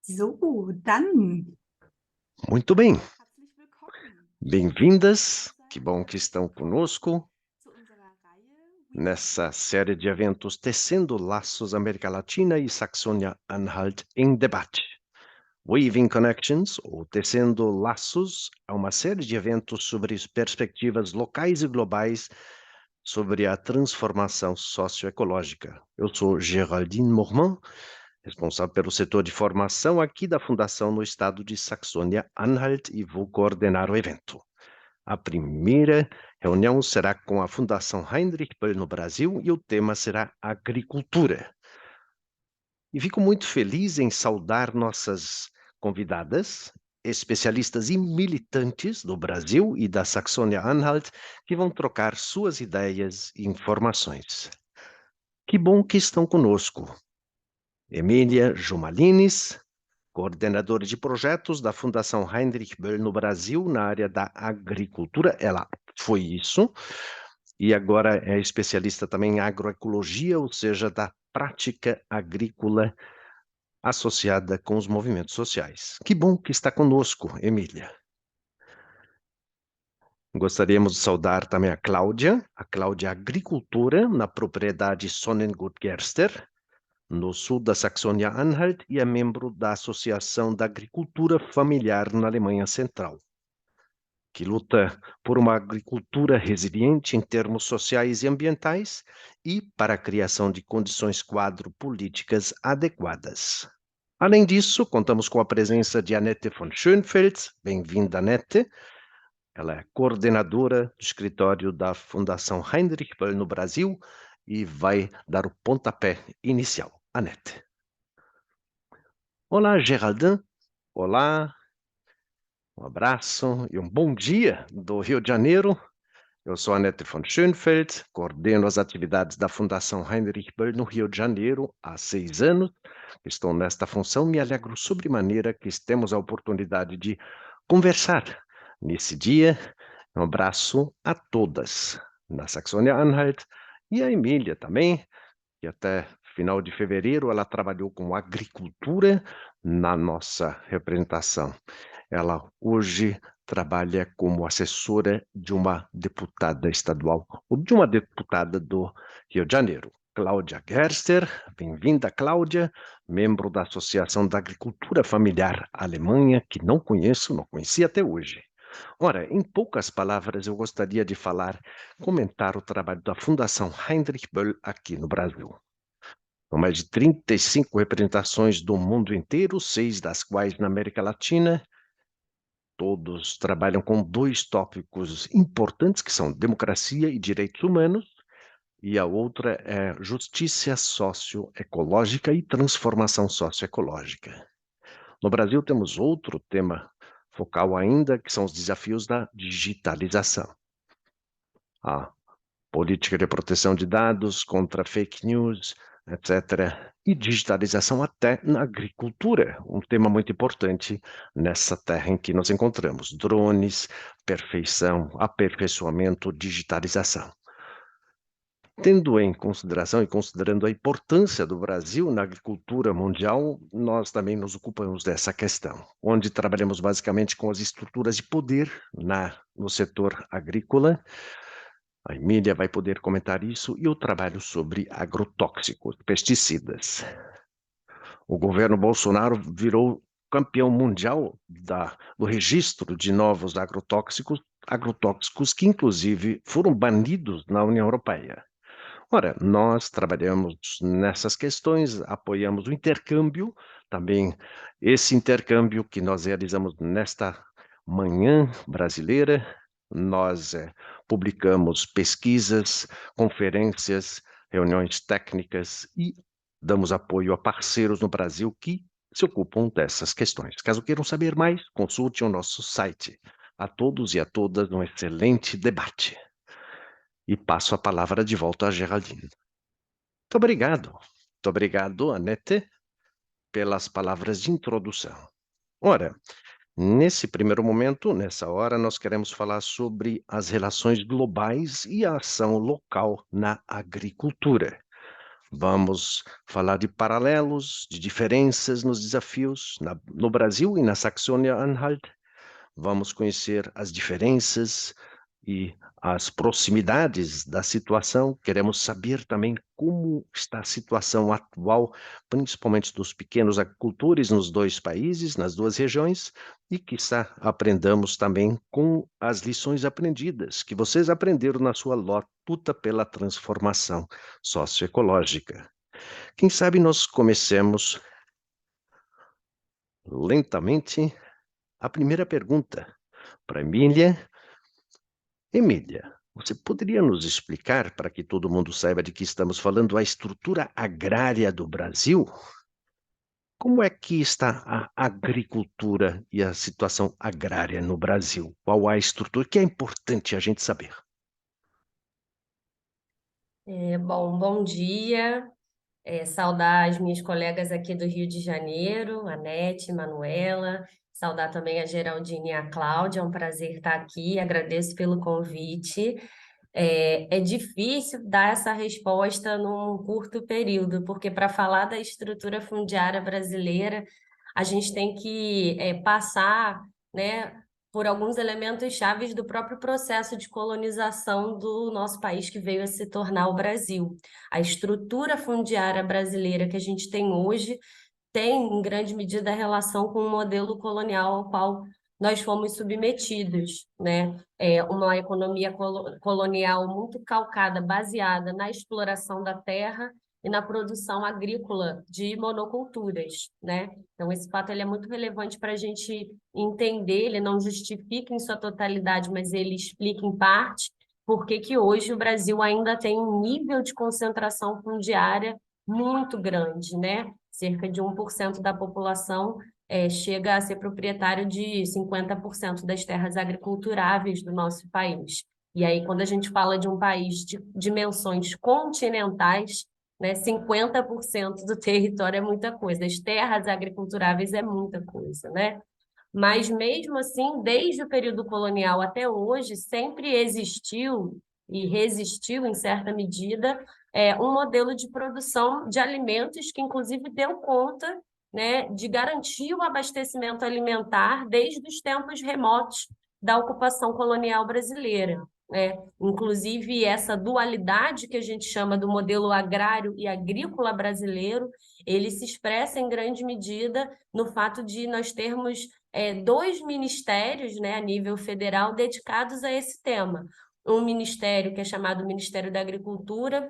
So, dann Muito bem, herzlich willkommen. Schön, dass ihr dabei bem-vindas. Que seid bom que estão conosco zu unserer Reihe We nessa Connect. série de eventos Tecendo Laços América Latina e Saxônia-Anhalt em Debate. Weaving Connections, ou Tecendo Laços, é uma série de eventos sobre perspectivas locais e globais sobre a transformação socioecológica. Eu sou Geraldine Mormand, responsável pelo setor de formação aqui da Fundação no estado de Saxônia-Anhalt e vou coordenar o evento. A primeira reunião será com a Fundação Heinrich Böll no Brasil e o tema será agricultura. E fico muito feliz em saudar nossas convidadas, especialistas e militantes do Brasil e da Saxônia-Anhalt, que vão trocar suas ideias e informações. Que bom que estão conosco. Emília Jumalines, coordenadora de projetos da Fundação Heinrich Böll no Brasil, na área da agricultura. Ela foi isso, e agora é especialista também em agroecologia, ou seja, da prática agrícola associada com os movimentos sociais. Que bom que está conosco, Emília. Gostaríamos de saudar também a Cláudia é agricultora na propriedade Sonnengut Gerster, no sul da Saxônia-Anhalt, e é membro da Associação da Agricultura Familiar na Alemanha Central, que luta por uma agricultura resiliente em termos sociais e ambientais e para a criação de condições quadro políticas adequadas. Além disso, contamos com a presença de Annette von Schönfeld. Bem-vinda, Annette. Ela é coordenadora do escritório da Fundação Heinrich Böll no Brasil e vai dar o pontapé inicial. Annette. Olá, Geraldin. Olá, um abraço e um bom dia do Rio de Janeiro. Eu sou Annette von Schönfeld, coordeno as atividades da Fundação Heinrich Böll no Rio de Janeiro há 6 anos. Estou nesta função, me alegro sobremaneira que temos a oportunidade de conversar nesse dia. Um abraço a todas na Saxônia-Anhalt e a Emília também, que até final de fevereiro ela trabalhou com agricultura na nossa representação. Ela hoje trabalha como assessora de uma deputada estadual, ou de uma deputada do Rio de Janeiro. Cláudia Gerster, bem-vinda, Cláudia, membro da Associação da Agricultura Familiar Alemanha, que não conheço, não conheci até hoje. Ora, em poucas palavras, eu gostaria de comentar o trabalho da Fundação Heinrich Böll aqui no Brasil. São mais de 35 representações do mundo inteiro, 6 das quais na América Latina. Todos trabalham com 2 tópicos importantes, que são democracia e direitos humanos, e a outra é justiça socioecológica e transformação socioecológica. No Brasil, temos outro tema focal ainda, que são os desafios da digitalização. A política de proteção de dados contra fake news, etc. E digitalização até na agricultura, um tema muito importante nessa terra em que nos encontramos. Drones, perfeição, aperfeiçoamento, digitalização. Tendo em consideração e considerando a importância do Brasil na agricultura mundial, nós também nos ocupamos dessa questão, onde trabalhamos basicamente com as estruturas de poder no setor agrícola. A Emília vai poder comentar isso e o trabalho sobre agrotóxicos, pesticidas. O governo Bolsonaro virou campeão mundial do registro de novos agrotóxicos que inclusive foram banidos na União Europeia. Ora, nós trabalhamos nessas questões, apoiamos o intercâmbio, também esse intercâmbio que nós realizamos nesta manhã brasileira. Nós publicamos pesquisas, conferências, reuniões técnicas e damos apoio a parceiros no Brasil que se ocupam dessas questões. Caso queiram saber mais, consulte o nosso site. A todos e a todas, um excelente debate. E passo a palavra de volta a Geraldine. Muito obrigado. Muito obrigado, Annette, pelas palavras de introdução. Ora, nesse primeiro momento, nessa hora, nós queremos falar sobre as relações globais e a ação local na agricultura. Vamos falar de paralelos, de diferenças nos desafios no Brasil e na Saxônia-Anhalt. Vamos conhecer as diferenças e as proximidades da situação. Queremos saber também como está a situação atual, principalmente dos pequenos agricultores nos dois países, nas duas regiões, e quiçá aprendamos também com as lições aprendidas, que vocês aprenderam na sua luta pela transformação socioecológica. Quem sabe nós comecemos lentamente a primeira pergunta para Emília. Emília, você poderia nos explicar, para que todo mundo saiba de que estamos falando, a estrutura agrária do Brasil? Como é que está a agricultura e a situação agrária no Brasil? Qual a estrutura que é importante a gente saber? Bom dia. Saudar as minhas colegas aqui do Rio de Janeiro, a Nete, Manuela, saudar também a Geraldine e a Cláudia, é um prazer estar aqui, agradeço pelo convite. É difícil dar essa resposta num curto período, porque para falar da estrutura fundiária brasileira, a gente tem que passar, né, por alguns elementos chaves do próprio processo de colonização do nosso país que veio a se tornar o Brasil. A estrutura fundiária brasileira que a gente tem hoje tem, em grande medida, relação com o modelo colonial ao qual nós fomos submetidos, né? Uma economia colonial muito calcada, baseada na exploração da terra e na produção agrícola de monoculturas, né? Então, esse fato ele é muito relevante para a gente entender, ele não justifica em sua totalidade, mas ele explica em parte por que hoje o Brasil ainda tem um nível de concentração fundiária muito grande, né? Cerca de 1% da população chega a ser proprietário de 50% das terras agriculturáveis do nosso país. E aí, quando a gente fala de um país de dimensões continentais, né, 50% do território é muita coisa, as terras agriculturáveis é muita coisa, né? Mas mesmo assim, desde o período colonial até hoje, sempre existiu e resistiu, em certa medida, um modelo de produção de alimentos que, inclusive, deu conta, né, de garantir o abastecimento alimentar desde os tempos remotos da ocupação colonial brasileira. Né? Inclusive, essa dualidade que a gente chama do modelo agrário e agrícola brasileiro, ele se expressa em grande medida no fato de nós termos dois ministérios, né, a nível federal dedicados a esse tema. Um ministério que é chamado Ministério da Agricultura,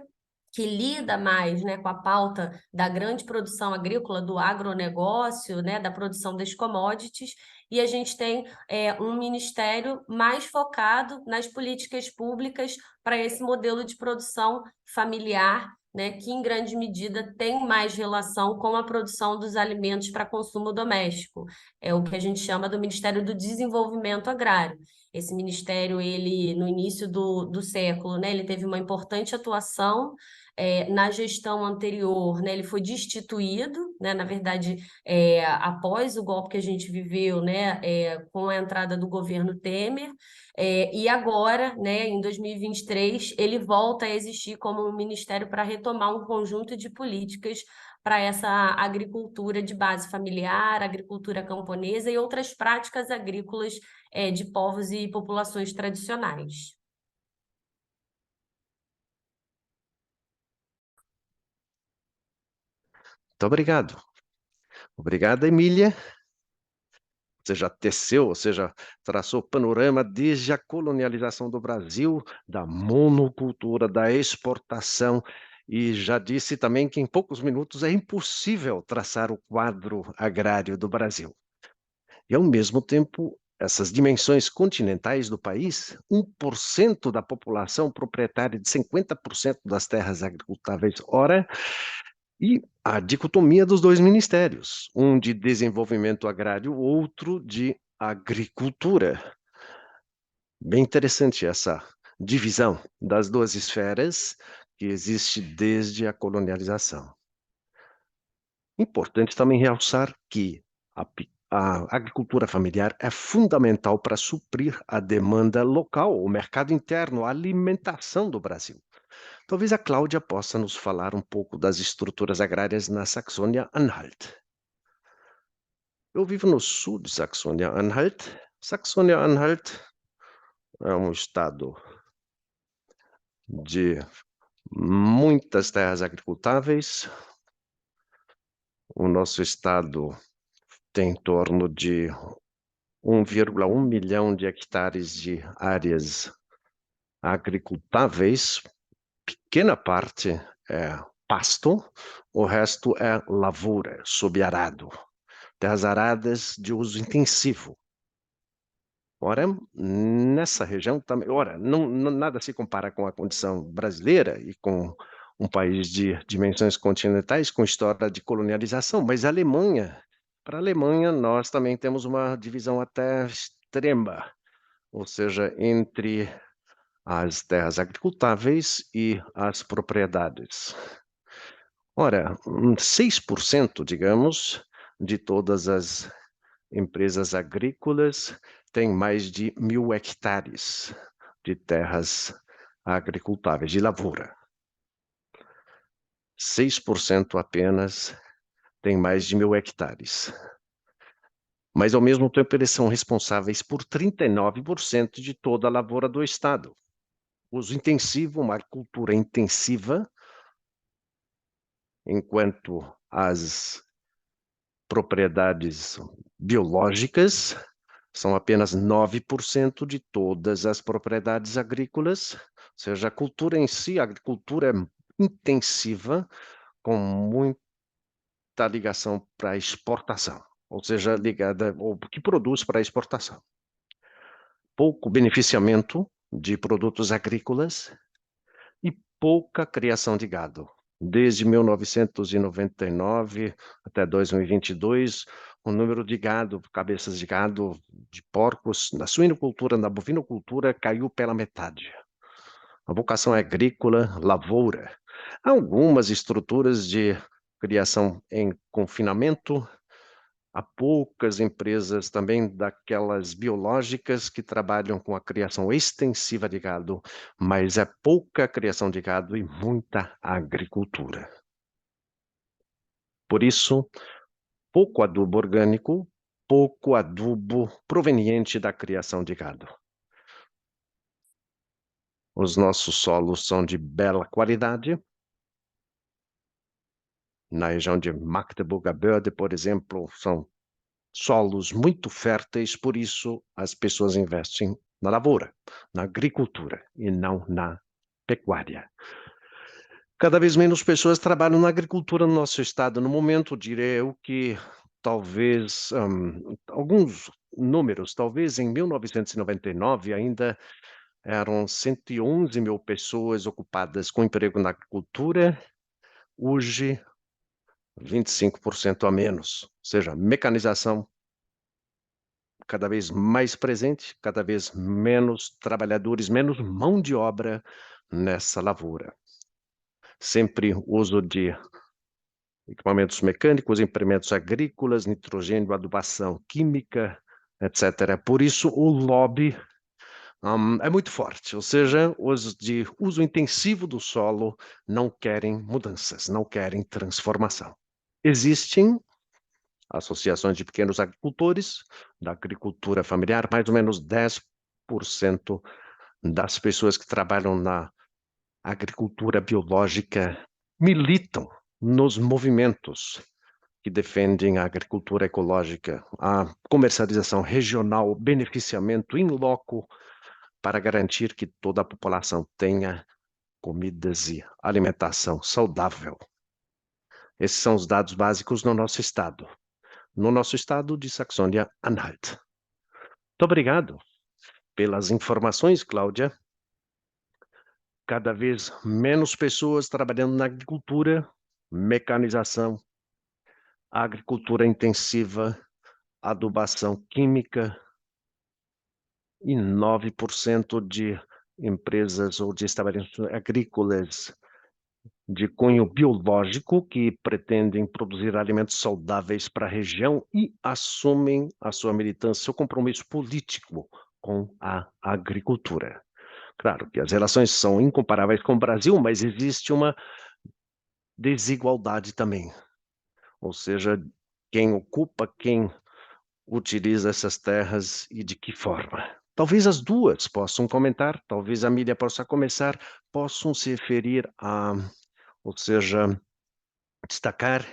que lida mais, né, com a pauta da grande produção agrícola, do agronegócio, né, da produção das commodities, e a gente tem um ministério mais focado nas políticas públicas para esse modelo de produção familiar, né, que em grande medida tem mais relação com a produção dos alimentos para consumo doméstico. É o que a gente chama do Ministério do Desenvolvimento Agrário. Esse ministério, ele, no início do século, né, ele teve uma importante atuação na gestão anterior, né, ele foi destituído, né, na verdade, após o golpe que a gente viveu, né, com a entrada do governo Temer, e agora, né, em 2023, ele volta a existir como um ministério para retomar um conjunto de políticas para essa agricultura de base familiar, agricultura camponesa e outras práticas agrícolas de povos e populações tradicionais. Muito obrigado. Obrigado, Emília. Você já teceu, ou seja, traçou panorama desde a colonialização do Brasil, da monocultura, da exportação, e já disse também que em poucos minutos é impossível traçar o quadro agrário do Brasil. E, ao mesmo tempo, essas dimensões continentais do país, 1% da população proprietária de 50% das terras agricultáveis, ora, e a dicotomia dos dois ministérios, um de desenvolvimento agrário, outro de agricultura. Bem interessante essa divisão das duas esferas que existe desde a colonialização. Importante também realçar que a agricultura familiar é fundamental para suprir a demanda local, o mercado interno, a alimentação do Brasil. Talvez a Cláudia possa nos falar um pouco das estruturas agrárias na Saxônia-Anhalt. Eu vivo no sul de Saxônia-Anhalt. Saxônia-Anhalt é um estado de muitas terras agricultáveis. O nosso estado tem em torno de 1,1 milhão de hectares de áreas agricultáveis. Pequena parte é pasto, o resto é lavoura, sob arado. Terras aradas de uso intensivo. Ora, nessa região também, nada se compara com a condição brasileira e com um país de dimensões continentais com história de colonialização, mas para a Alemanha nós também temos uma divisão até extrema, ou seja, entre as terras agricultáveis e as propriedades. Ora, 6%, digamos, de todas as empresas agrícolas têm mais de 1.000 hectares de terras agricultáveis, de lavoura. 6% apenas tem mais de 1.000 hectares. Mas, ao mesmo tempo, eles são responsáveis por 39% de toda a lavoura do estado. Uso intensivo, uma agricultura intensiva, enquanto as propriedades biológicas são apenas 9% de todas as propriedades agrícolas, ou seja, a cultura em si, a agricultura é intensiva, com muita ligação para a exportação, ou seja, ligada ao que produz para a exportação. Pouco beneficiamento de produtos agrícolas e pouca criação de gado. Desde 1999 até 2022, o número de gado, cabeças de gado, de porcos, na suinocultura, na bovinocultura, caiu pela metade. A vocação é agrícola, lavoura. Há algumas estruturas de criação em confinamento. Há poucas empresas também daquelas biológicas que trabalham com a criação extensiva de gado, mas é pouca criação de gado e muita agricultura. Por isso, pouco adubo orgânico, pouco adubo proveniente da criação de gado. Os nossos solos são de bela qualidade. Na região de Magdeburger Börde, por exemplo, são solos muito férteis, por isso as pessoas investem na lavoura, na agricultura e não na pecuária. Cada vez menos pessoas trabalham na agricultura no nosso estado. No momento, direi eu que talvez, alguns números, talvez em 1999 ainda eram 111 mil pessoas ocupadas com emprego na agricultura, hoje 25% a menos, ou seja, mecanização cada vez mais presente, cada vez menos trabalhadores, menos mão de obra nessa lavoura. Sempre uso de equipamentos mecânicos, implementos agrícolas, nitrogênio, adubação química, etc. Por isso, o lobby é muito forte, ou seja, os de uso intensivo do solo não querem mudanças, não querem transformação. Existem associações de pequenos agricultores, da agricultura familiar, mais ou menos 10% das pessoas que trabalham na agricultura biológica militam nos movimentos que defendem a agricultura ecológica, a comercialização regional, o beneficiamento in loco para garantir que toda a população tenha comidas e alimentação saudável. Esses são os dados básicos no nosso estado de Saxônia-Anhalt. Muito obrigado pelas informações, Cláudia. Cada vez menos pessoas trabalhando na agricultura, mecanização, agricultura intensiva, adubação química e 9% de empresas ou de estabelecimentos agrícolas de cunho biológico que pretendem produzir alimentos saudáveis para a região e assumem a sua militância, seu compromisso político com a agricultura. Claro que as relações são incomparáveis com o Brasil, mas existe uma desigualdade também. Ou seja, quem ocupa, quem utiliza essas terras e de que forma. Talvez as duas possam comentar, talvez a mídia possa começar, possam se referir a, ou seja, destacar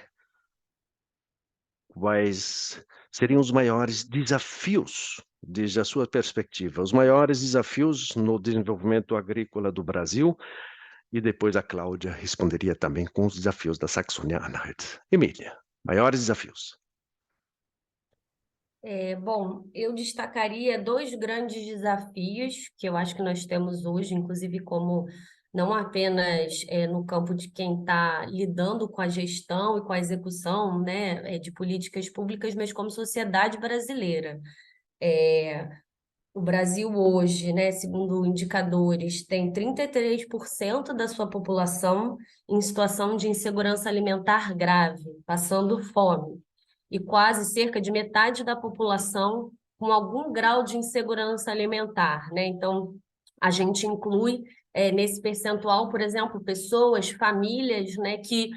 quais seriam os maiores desafios, desde a sua perspectiva, os maiores desafios no desenvolvimento agrícola do Brasil, e depois a Cláudia responderia também com os desafios da Saxônia-Anhalt. Emília, maiores desafios. Bom, eu destacaria dois grandes desafios que eu acho que nós temos hoje, inclusive como não apenas no campo de quem está lidando com a gestão e com a execução, né, de políticas públicas, mas como sociedade brasileira. O Brasil hoje, né, segundo indicadores, tem 33% da sua população em situação de insegurança alimentar grave, passando fome, e quase cerca de metade da população com algum grau de insegurança alimentar, né? Então, a gente inclui nesse percentual, por exemplo, pessoas, famílias, né, que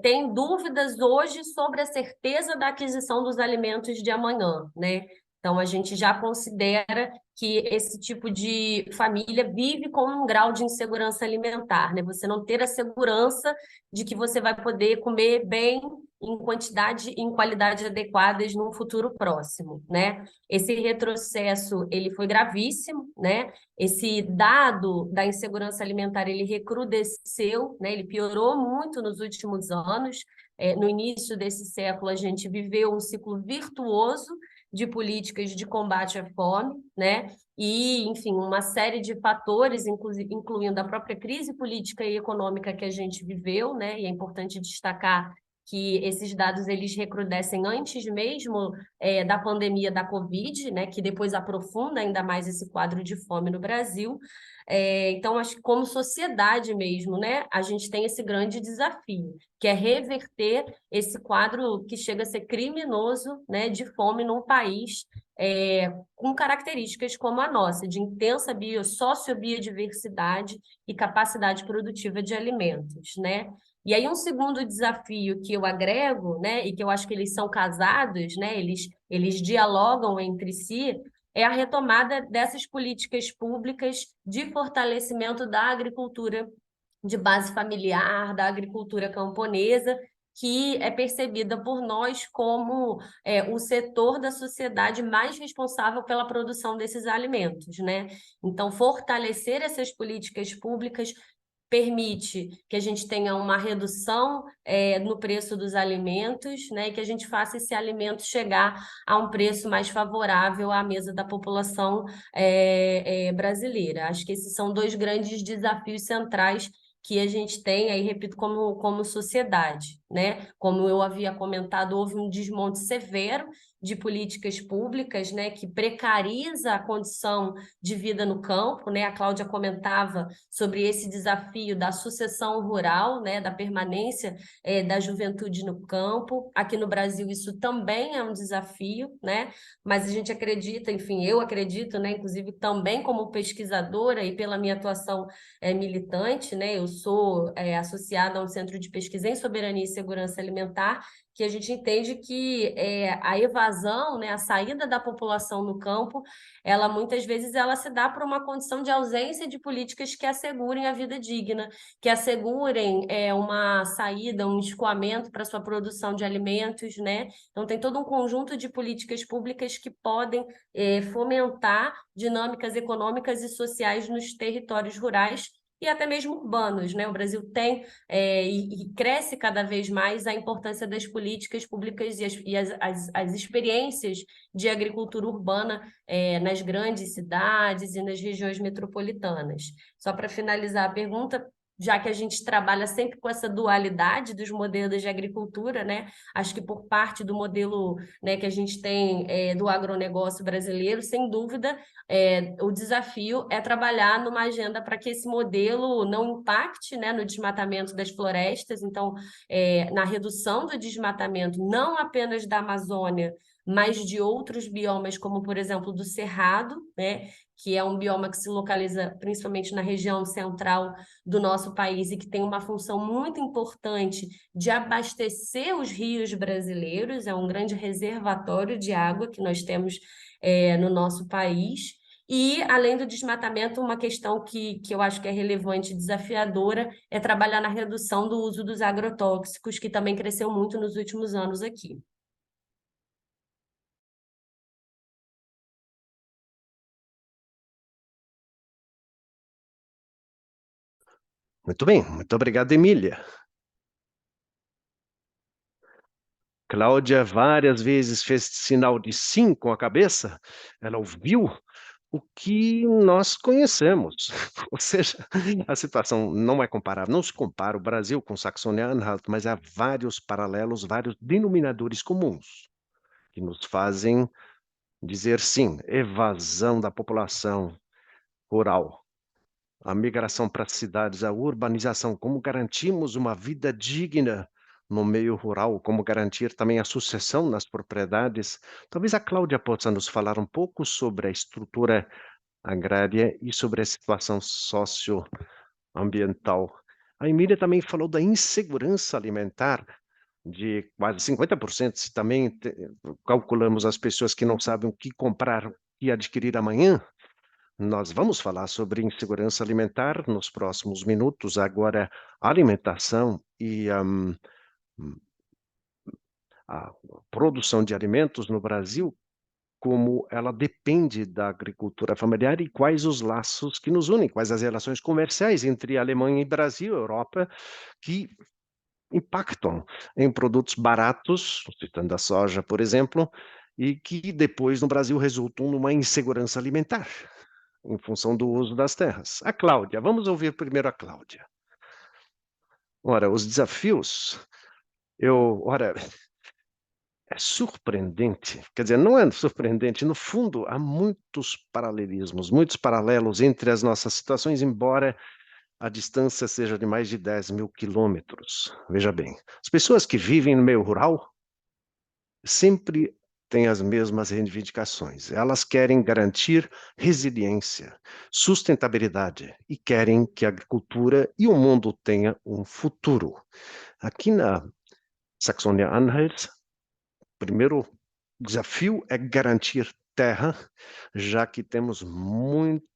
têm dúvidas hoje sobre a certeza da aquisição dos alimentos de amanhã, né? Então, a gente já considera que esse tipo de família vive com um grau de insegurança alimentar, né? Você não ter a segurança de que você vai poder comer bem, em quantidade e em qualidade adequadas num futuro próximo, né? Esse retrocesso, ele foi gravíssimo, né? Esse dado da insegurança alimentar, ele recrudesceu, né? Ele piorou muito nos últimos anos. No início desse século, a gente viveu um ciclo virtuoso de políticas de combate à fome, né? E, enfim, uma série de fatores, incluindo a própria crise política e econômica que a gente viveu, né? E é importante destacar que esses dados eles recrudescem antes mesmo da pandemia da Covid, né? Que depois aprofunda ainda mais esse quadro de fome no Brasil. Então, acho que como sociedade mesmo, né? A gente tem esse grande desafio, que é reverter esse quadro que chega a ser criminoso, né, de fome num país com características como a nossa, de intensa sociobiodiversidade e capacidade produtiva de alimentos, né? E aí um segundo desafio que eu agrego, né, e que eu acho que eles são casados, né, eles dialogam entre si, é a retomada dessas políticas públicas de fortalecimento da agricultura de base familiar, da agricultura camponesa, que é percebida por nós como o setor da sociedade mais responsável pela produção desses alimentos, né? Então, fortalecer essas políticas públicas permite que a gente tenha uma redução no preço dos alimentos, né, e que a gente faça esse alimento chegar a um preço mais favorável à mesa da população brasileira. Acho que esses são dois grandes desafios centrais que a gente tem, aí repito, como sociedade, né? Como eu havia comentado, houve um desmonte severo de políticas públicas, né, que precariza a condição de vida no campo, né? A Cláudia comentava sobre esse desafio da sucessão rural, né, da permanência da juventude no campo. Aqui no Brasil isso também é um desafio, né? Mas a gente acredita, enfim, eu acredito, né, inclusive também como pesquisadora e pela minha atuação militante, né? Eu sou associada a um centro de pesquisa em soberania e segurança alimentar, que a gente entende que a evasão, né, a saída da população no campo, ela muitas vezes ela se dá por uma condição de ausência de políticas que assegurem a vida digna, que assegurem uma saída, um escoamento para a sua produção de alimentos, né? Então tem todo um conjunto de políticas públicas que podem fomentar dinâmicas econômicas e sociais nos territórios rurais e até mesmo urbanos, né? O Brasil tem e cresce cada vez mais a importância das políticas públicas e as experiências de agricultura urbana nas grandes cidades e nas regiões metropolitanas. Só para finalizar a pergunta, já que a gente trabalha sempre com essa dualidade dos modelos de agricultura, né? Acho que por parte do modelo, né, que a gente tem do agronegócio brasileiro, sem dúvida, o desafio é trabalhar numa agenda para que esse modelo não impacte, né, no desmatamento das florestas, então, na redução do desmatamento, não apenas da Amazônia, mas de outros biomas, como, por exemplo, do Cerrado, né, que é um bioma que se localiza principalmente na região central do nosso país e que tem uma função muito importante de abastecer os rios brasileiros, é um grande reservatório de água que nós temos no nosso país. E, além do desmatamento, uma questão que eu acho que é relevante e desafiadora é trabalhar na redução do uso dos agrotóxicos, que também cresceu muito nos últimos anos aqui. Muito bem, muito obrigado, Emília. Cláudia várias vezes fez sinal de sim com a cabeça, ela ouviu o que nós conhecemos. Ou seja, a situação não é comparável, não se compara o Brasil com Saxônia-Anhalt, mas há vários paralelos, vários denominadores comuns que nos fazem dizer sim, evasão da população rural, a migração para as cidades, a urbanização, como garantimos uma vida digna no meio rural, como garantir também a sucessão nas propriedades. Talvez a Cláudia possa nos falar um pouco sobre a estrutura agrária e sobre a situação socioambiental. A Emília também falou da insegurança alimentar de quase 50%, se também calculamos as pessoas que não sabem o que comprar e adquirir amanhã. Nós vamos falar sobre insegurança alimentar nos próximos minutos. Agora, alimentação e a produção de alimentos no Brasil, como ela depende da agricultura familiar e quais os laços que nos unem, quais as relações comerciais entre Alemanha e Brasil, Europa, que impactam em produtos baratos, citando a soja, por exemplo, e que depois no Brasil resultam numa insegurança alimentar, em função do uso das terras. A Cláudia, vamos ouvir primeiro a Cláudia. Ora, os desafios, ora, é surpreendente, quer dizer, não é surpreendente, no fundo, há muitos paralelismos, muitos paralelos entre as nossas situações, embora a distância seja de mais de 10.000 quilômetros. Veja bem, as pessoas que vivem no meio rural sempre têm as mesmas reivindicações. Elas querem garantir resiliência, sustentabilidade e querem que a agricultura e o mundo tenham um futuro. Aqui na Saxônia-Anhalt, primeiro desafio é garantir terra, já que temos muitas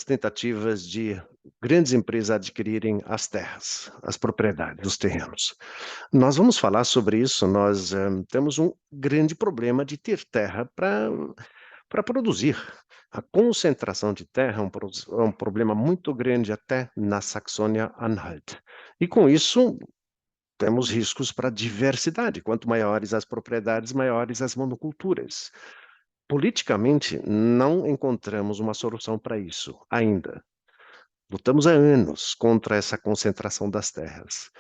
tentativas de grandes empresas adquirirem as terras, as propriedades, os terrenos. Nós vamos falar sobre isso, nós temos um grande problema de ter terra para produzir. A concentração de terra é um problema muito grande até na Saxônia-Anhalt. E com isso, temos riscos para a diversidade. Quanto maiores as propriedades, maiores as monoculturas. Politicamente, não encontramos uma solução para isso ainda. Lutamos há anos contra essa concentração das terras.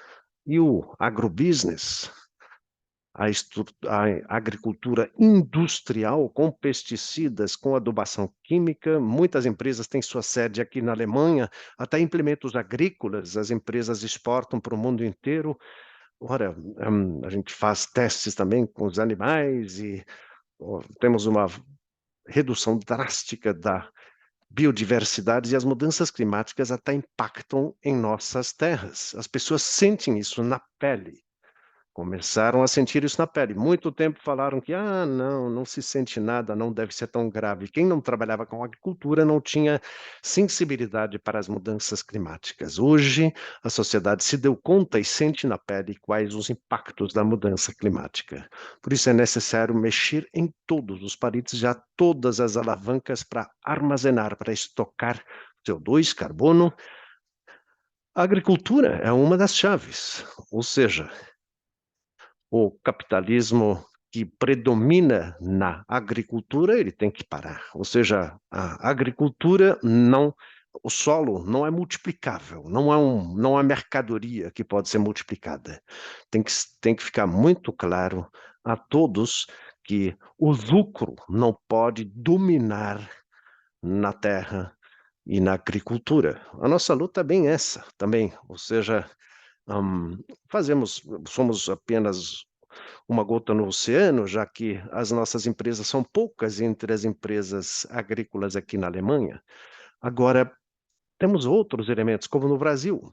E o agrobusiness, a agricultura industrial com pesticidas, com adubação química, muitas empresas têm sua sede aqui na Alemanha, até implementos agrícolas, as empresas exportam para o mundo inteiro. Ora, a gente faz testes também com os animais e temos uma redução drástica da biodiversidade e as mudanças climáticas até impactam em nossas terras. As pessoas sentem isso na pele. Começaram a sentir isso na pele. Muito tempo falaram que, não se sente nada, não deve ser tão grave. Quem não trabalhava com agricultura não tinha sensibilidade para as mudanças climáticas. Hoje, a sociedade se deu conta e sente na pele quais os impactos da mudança climática. Por isso é necessário mexer em todos os países, já todas as alavancas para armazenar, para estocar CO2, carbono. A agricultura é uma das chaves, ou seja, o capitalismo que predomina na agricultura, ele tem que parar. Ou seja, a agricultura não, o solo não é multiplicável, não é mercadoria que pode ser multiplicada. Tem que ficar muito claro a todos que o lucro não pode dominar na terra e na agricultura. A nossa luta é bem essa também, ou seja, somos apenas uma gota no oceano, já que as nossas empresas são poucas entre as empresas agrícolas aqui na Alemanha. Agora, temos outros elementos, como no Brasil.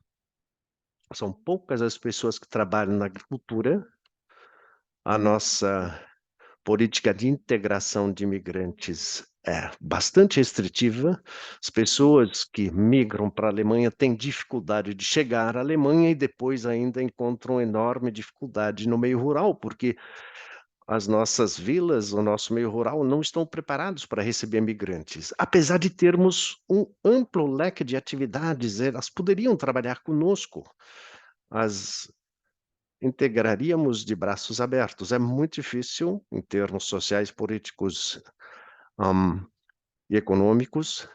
São poucas as pessoas que trabalham na agricultura. A nossa política de integração de imigrantes é bastante restritiva. As pessoas que migram para a Alemanha têm dificuldade de chegar à Alemanha e depois ainda encontram enorme dificuldade no meio rural, porque as nossas vilas, o nosso meio rural não estão preparados para receber migrantes. Apesar de termos um amplo leque de atividades, elas poderiam trabalhar conosco. As integraríamos de braços abertos. É muito difícil, em termos sociais, políticos e econômicos,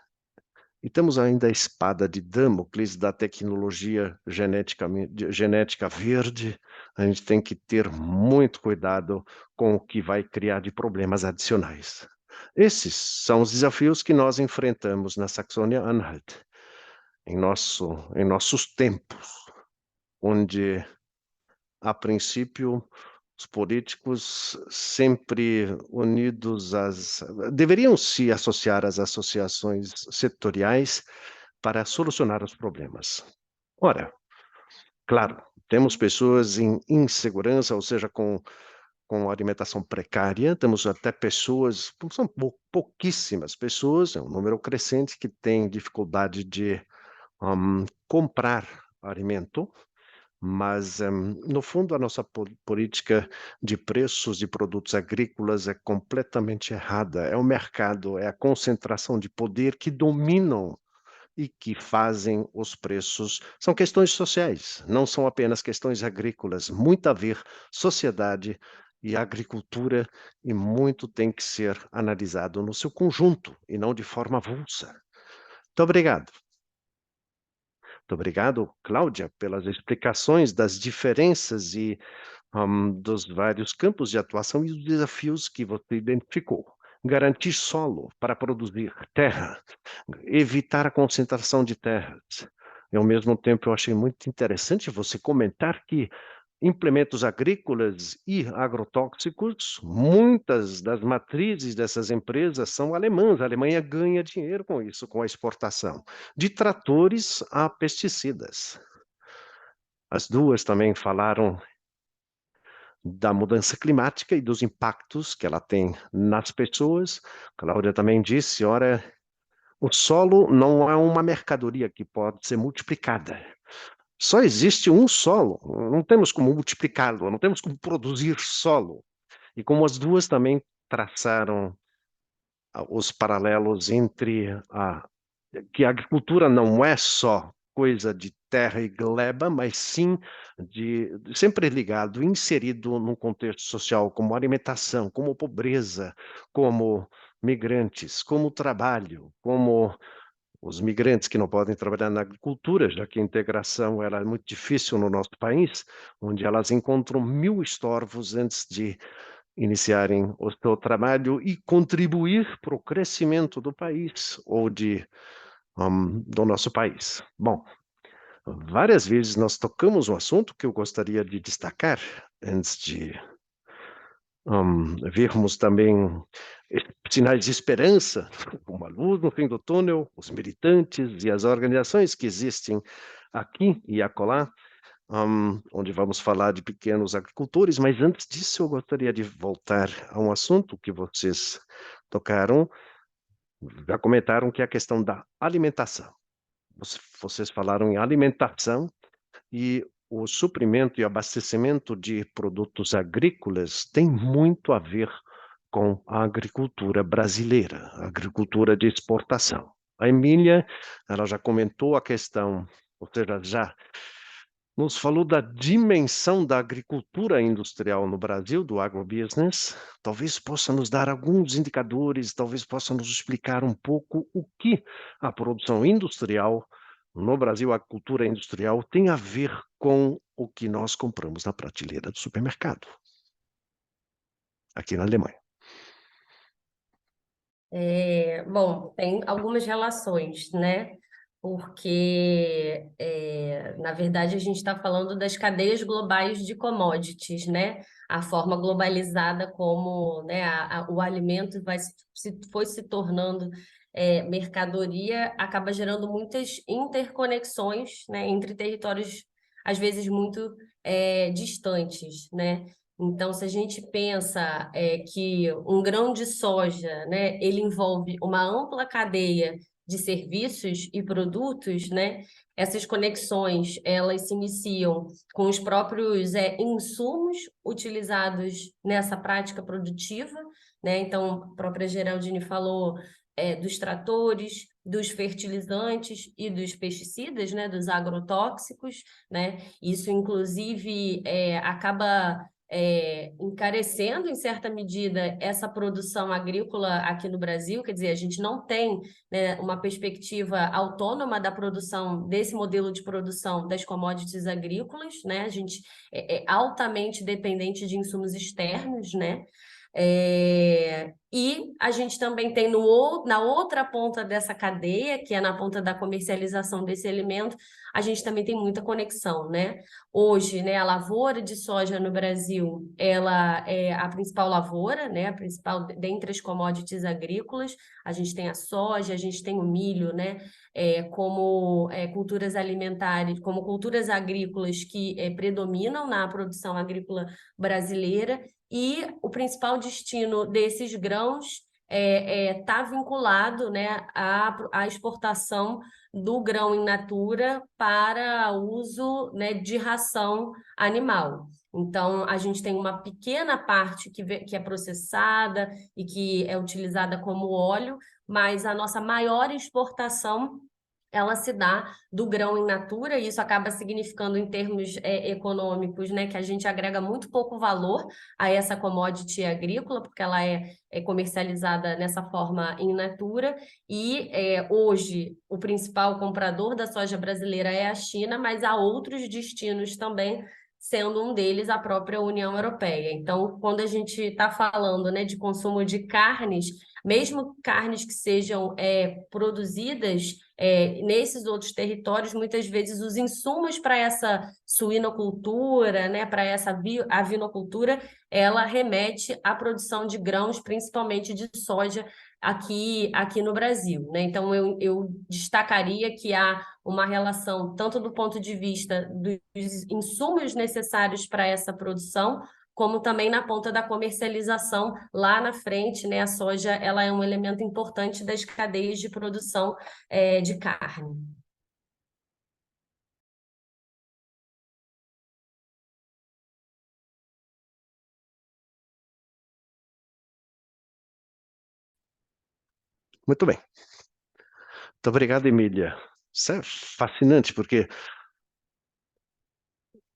e temos ainda a espada de Damocles da tecnologia genética verde. A gente tem que ter muito cuidado com o que vai criar de problemas adicionais. Esses são os desafios que nós enfrentamos na Saxônia-Anhalt, em nossos tempos, onde, a princípio, os políticos sempre deveriam se associar às associações setoriais para solucionar os problemas. Ora, claro, temos pessoas em insegurança, ou seja, com alimentação precária, temos até pessoas, são pouquíssimas pessoas, é um número crescente, que têm dificuldade de comprar alimento. Mas, no fundo, a nossa política de preços de produtos agrícolas é completamente errada. É o mercado, é a concentração de poder que dominam e que fazem os preços. São questões sociais, não são apenas questões agrícolas. Muito a ver sociedade e agricultura, e muito tem que ser analisado no seu conjunto e não de forma avulsa. Muito obrigado. Muito obrigado, Cláudia, pelas explicações das diferenças e dos vários campos de atuação e os desafios que você identificou. Garantir solo para produzir terra, evitar a concentração de terras. E, ao mesmo tempo, eu achei muito interessante você comentar que implementos agrícolas e agrotóxicos, muitas das matrizes dessas empresas são alemãs. A Alemanha ganha dinheiro com isso, com a exportação, de tratores a pesticidas. As duas também falaram da mudança climática e dos impactos que ela tem nas pessoas. Cláudia também disse, ora, o solo não é uma mercadoria que pode ser multiplicada. Só existe um solo, não temos como multiplicá-lo, não temos como produzir solo. E como as duas também traçaram os paralelos entre que a agricultura não é só coisa de terra e gleba, mas sim sempre ligado, inserido num contexto social, como alimentação, como pobreza, como migrantes, como trabalho, como os migrantes que não podem trabalhar na agricultura, já que a integração era muito difícil no nosso país, onde elas encontram 1000 estorvos antes de iniciarem o seu trabalho e contribuir para o crescimento do país ou do nosso país. Bom, várias vezes nós tocamos um assunto que eu gostaria de destacar antes de vermos também sinais de esperança, uma luz no fim do túnel, os militantes e as organizações que existem aqui e acolá, onde vamos falar de pequenos agricultores, mas antes disso eu gostaria de voltar a um assunto que vocês tocaram, já comentaram, que é a questão da alimentação. Vocês falaram em alimentação e o suprimento e abastecimento de produtos agrícolas tem muito a ver com a agricultura brasileira, a agricultura de exportação. A Emília, ela já comentou a questão, ou seja, já nos falou da dimensão da agricultura industrial no Brasil, do agrobusiness. Talvez possa nos dar alguns indicadores, talvez possa nos explicar um pouco o que a produção industrial no Brasil, a agricultura industrial, tem a ver com o que nós compramos na prateleira do supermercado, aqui na Alemanha. Bom, tem algumas relações, né? Porque, na verdade, a gente está falando das cadeias globais de commodities, né? a forma globalizada como, né, o alimento foi se tornando mercadoria, acaba gerando muitas interconexões, né, entre territórios, às vezes, muito distantes, né? Então, se a gente pensa que um grão de soja, né, ele envolve uma ampla cadeia de serviços e produtos, né? Essas conexões, elas se iniciam com os próprios insumos utilizados nessa prática produtiva, né? Então, a própria Geraldine falou dos tratores, dos fertilizantes e dos pesticidas, né? Dos agrotóxicos, né? Isso, inclusive, acaba encarecendo, em certa medida, essa produção agrícola aqui no Brasil. Quer dizer, a gente não tem, né, uma perspectiva autônoma da produção, desse modelo de produção das commodities agrícolas, né? A gente é altamente dependente de insumos externos, né? E a gente também tem na outra ponta dessa cadeia, que é na ponta da comercialização desse alimento, a gente também tem muita conexão, né? Hoje, né, a lavoura de soja no Brasil, ela é a principal lavoura, né? A principal dentre as commodities agrícolas. A gente tem a soja, a gente tem o milho, né? Como culturas alimentares, como culturas agrícolas que predominam na produção agrícola brasileira. E o principal destino desses grãos está vinculado, né, à exportação do grão in natura para uso, né, de ração animal. Então, a gente tem uma pequena parte que é processada e que é utilizada como óleo, mas a nossa maior exportação ela se dá do grão in natura, e isso acaba significando, em termos econômicos, né, que a gente agrega muito pouco valor a essa commodity agrícola, porque ela é comercializada nessa forma in natura, e hoje o principal comprador da soja brasileira é a China, mas há outros destinos também, sendo um deles a própria União Europeia. Então, quando a gente está falando, né, de consumo de carnes, mesmo carnes que sejam produzidas nesses outros territórios, muitas vezes os insumos para essa suinocultura, né, para essa avinocultura, ela remete à produção de grãos, principalmente de soja, aqui no Brasil, né? Então, eu destacaria que há uma relação, tanto do ponto de vista dos insumos necessários para essa produção, como também na ponta da comercialização lá na frente, né? A soja, ela é um elemento importante das cadeias de produção de carne. Muito bem. Muito obrigado, Emília. Isso é fascinante, porque,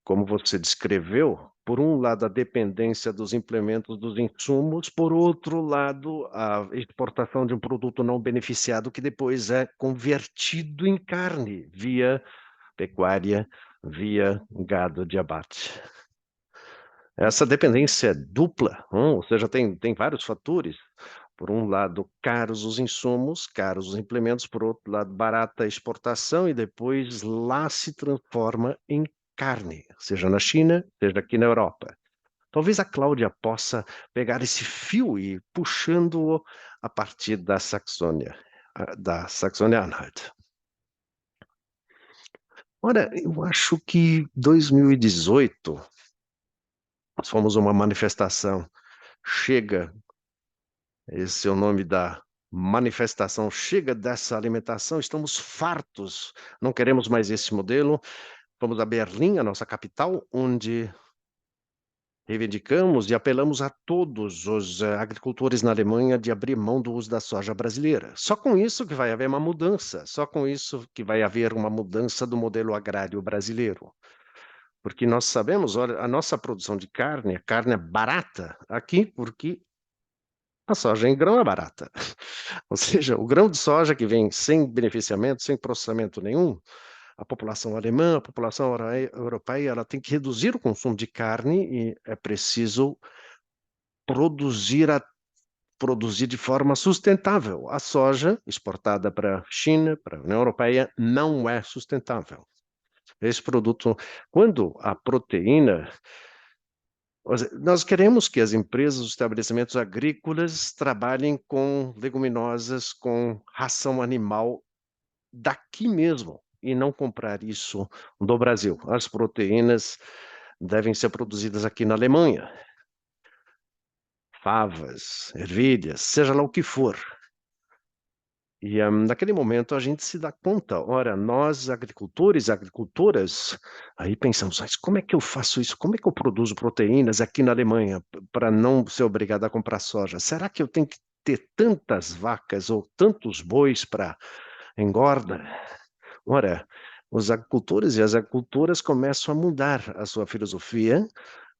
como você descreveu, por um lado, a dependência dos implementos dos insumos, por outro lado, a exportação de um produto não beneficiado que depois é convertido em carne via pecuária, via gado de abate. Essa dependência é dupla, ou seja, tem vários fatores. Por um lado, caros os insumos, caros os implementos, por outro lado, barata a exportação, e depois lá se transforma em carne, seja na China, seja aqui na Europa. Talvez a Cláudia possa pegar esse fio e ir puxando-o a partir da Saxônia-Anhalt. Ora, eu acho que 2018 nós fomos uma manifestação. Chega, esse é o nome da manifestação, chega dessa alimentação, estamos fartos, não queremos mais esse modelo. Fomos a Berlim, a nossa capital, onde reivindicamos e apelamos a todos os agricultores na Alemanha de abrir mão do uso da soja brasileira. Só com isso que vai haver uma mudança, só com isso que vai haver uma mudança do modelo agrário brasileiro. Porque nós sabemos, olha, a nossa produção de carne, a carne é barata aqui, porque a soja em grão é barata. Ou seja, o grão de soja que vem sem beneficiamento, sem processamento nenhum, a população alemã, a população europeia, ela tem que reduzir o consumo de carne e é preciso produzir de forma sustentável. A soja exportada para a China, para a União Europeia, não é sustentável. Esse produto, quando a proteína Nós queremos que as empresas, os estabelecimentos agrícolas trabalhem com leguminosas, com ração animal daqui mesmo, e não comprar isso do Brasil. As proteínas devem ser produzidas aqui na Alemanha. Favas, ervilhas, seja lá o que for. E naquele momento a gente se dá conta, ora, nós agricultores e agricultoras, aí pensamos, mas como é que eu faço isso? Como é que eu produzo proteínas aqui na Alemanha para não ser obrigado a comprar soja? Será que eu tenho que ter tantas vacas ou tantos bois para engorda? Ora, os agricultores e as agricultoras começam a mudar a sua filosofia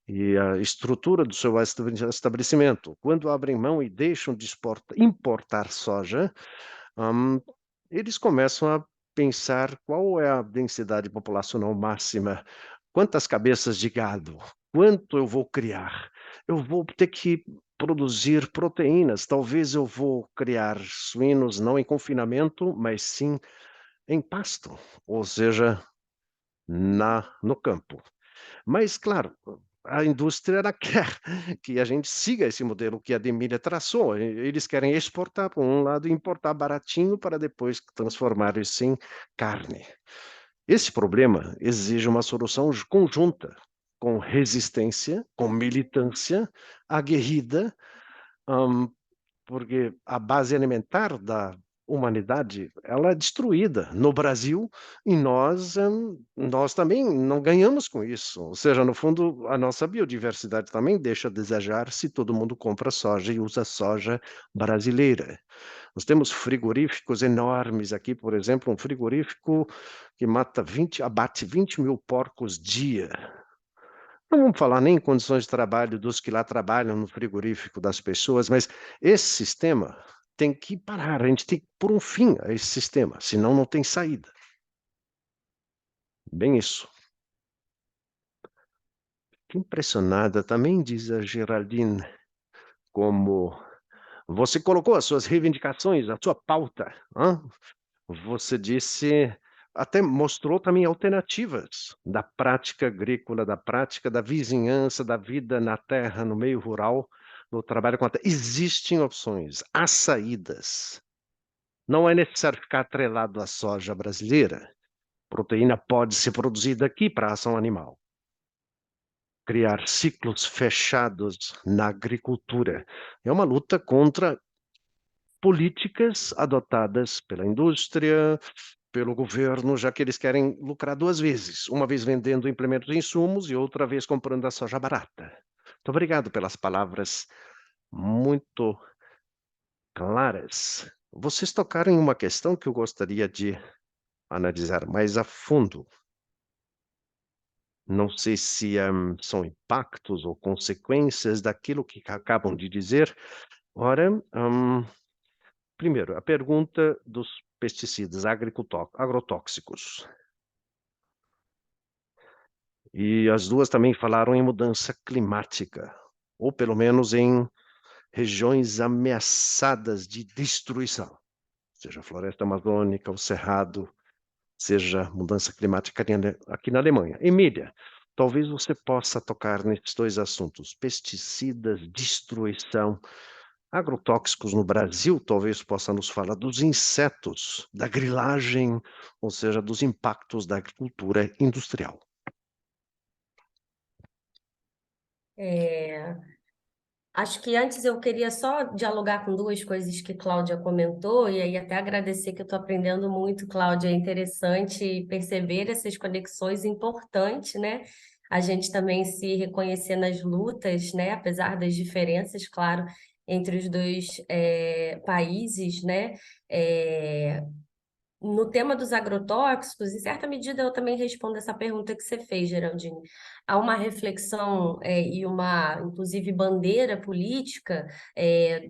e a estrutura do seu estabelecimento. Quando abrem mão e deixam de importar soja, hum, eles começam a pensar qual é a densidade populacional máxima, quantas cabeças de gado, quanto eu vou criar. Eu vou ter que produzir proteínas, talvez eu vou criar suínos não em confinamento, mas sim em pasto, ou seja, no campo. Mas, claro, a indústria ela quer que a gente siga esse modelo que a Demília traçou. Eles querem exportar por um lado e importar baratinho para depois transformar isso em carne. Esse problema exige uma solução conjunta, com resistência, com militância aguerrida, hum, porque a base alimentar da humanidade, ela é destruída no Brasil e nós também não ganhamos com isso. Ou seja, no fundo, a nossa biodiversidade também deixa a desejar se todo mundo compra soja e usa soja brasileira. Nós temos frigoríficos enormes aqui, por exemplo, um frigorífico que abate 20.000 porcos dia. Não vamos falar nem em condições de trabalho dos que lá trabalham no frigorífico das pessoas, mas esse sistema tem que parar, a gente tem que pôr um fim a esse sistema, senão não tem saída. Bem isso. Que impressionada também, diz a Geraldine, como você colocou as suas reivindicações, a sua pauta. Você disse, até mostrou também alternativas da prática agrícola, da prática da vizinhança, da vida na terra, no meio rural, no trabalho com a terra. Existem opções, há saídas. Não é necessário ficar atrelado à soja brasileira. Proteína pode ser produzida aqui para a ação animal. Criar ciclos fechados na agricultura. É uma luta contra políticas adotadas pela indústria, pelo governo, já que eles querem lucrar duas vezes, uma vez vendendo implementos e insumos e outra vez comprando a soja barata. Muito obrigado pelas palavras muito claras. Vocês tocaram em uma questão que eu gostaria de analisar mais a fundo. Não sei se são impactos ou consequências daquilo que acabam de dizer. Ora, primeiro, a pergunta dos pesticidas agrotóxicos. E as duas também falaram em mudança climática, ou pelo menos em regiões ameaçadas de destruição, seja a floresta amazônica, o cerrado, seja mudança climática aqui na Alemanha. Emília, talvez você possa tocar nesses dois assuntos, pesticidas, destruição, agrotóxicos no Brasil, talvez possa nos falar dos insetos, da grilagem, ou seja, dos impactos da agricultura industrial. Acho que antes eu queria só dialogar com duas coisas que Cláudia comentou, e aí até agradecer que eu estou aprendendo muito, Cláudia. É interessante perceber essas conexões importantes, né? A gente também se reconhecer nas lutas, né? Apesar das diferenças, claro, entre os dois países, né? No tema dos agrotóxicos, em certa medida eu também respondo essa pergunta que você fez, Geraldine. Há uma reflexão e uma, inclusive, bandeira política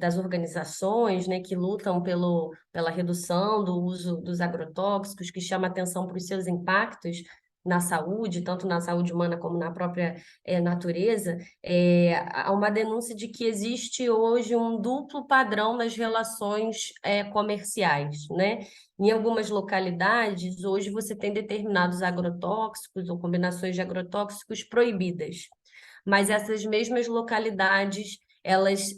das organizações, né, que lutam pela redução do uso dos agrotóxicos, que chama atenção para os seus impactos na saúde, tanto na saúde humana como na própria natureza. Há uma denúncia de que existe hoje um duplo padrão nas relações comerciais, né? Em algumas localidades, hoje você tem determinados agrotóxicos ou combinações de agrotóxicos proibidas. mas essas mesmas localidades, elas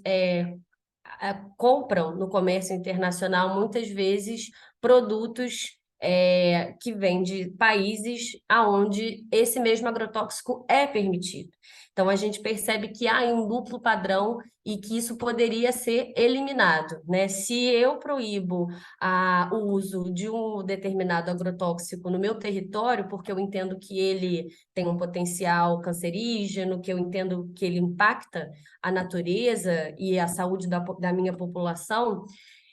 compram no comércio internacional muitas vezes produtos que vêm de países aonde esse mesmo agrotóxico é permitido. Então, a gente percebe que há um duplo padrão e que isso poderia ser eliminado, né? Se eu proíbo o uso de um determinado agrotóxico no meu território, porque eu entendo que ele tem um potencial cancerígeno, que eu entendo que ele impacta a natureza e a saúde da minha população,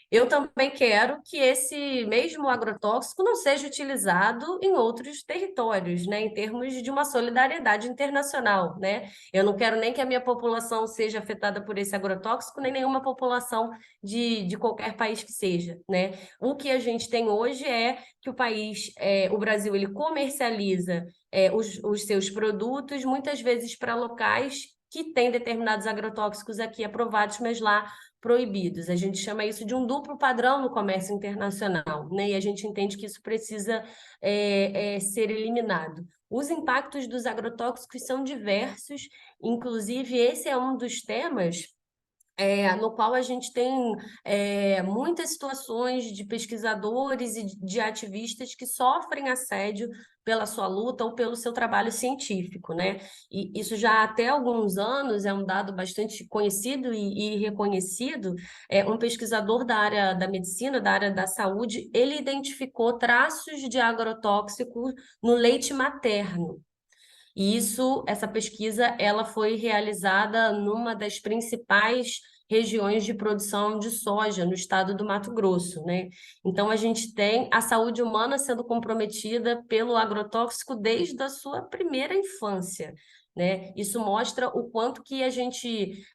eu também quero que esse mesmo agrotóxico não seja utilizado em outros territórios, né, em termos de uma solidariedade internacional, né? Eu não quero nem que a minha população seja afetada por esse agrotóxico, nem nenhuma população de qualquer país que seja, né? O que a gente tem hoje é que o Brasil, ele comercializa os seus produtos muitas vezes para locais que têm determinados agrotóxicos aqui aprovados, mas lá proibidos. A gente chama isso de um duplo padrão no comércio internacional, né? E a gente entende que isso precisa ser eliminado. Os impactos dos agrotóxicos são diversos, inclusive esse é um dos temas no qual a gente tem muitas situações de pesquisadores e de ativistas que sofrem assédio pela sua luta ou pelo seu trabalho científico, né? E isso já há até alguns anos é um dado bastante conhecido e reconhecido. Um pesquisador da área da medicina, da área da saúde, ele identificou traços de agrotóxico no leite materno. E essa pesquisa, ela foi realizada numa das principais regiões de produção de soja no estado do Mato Grosso, né? Então a gente tem a saúde humana sendo comprometida pelo agrotóxico desde a sua primeira infância, né? Isso mostra o quanto que a gente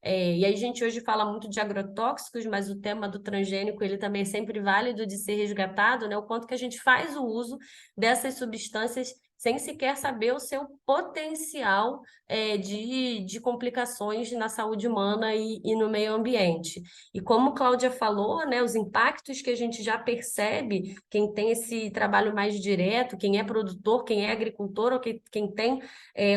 e aí a gente hoje fala muito de agrotóxicos, mas o tema do transgênico ele também é sempre válido de ser resgatado, né? O quanto que a gente faz o uso dessas substâncias sem sequer saber o seu potencial de complicações na saúde humana e no meio ambiente. E como Cláudia falou, né, os impactos que a gente já percebe, quem tem esse trabalho mais direto, quem é produtor, quem é agricultor, ou quem tem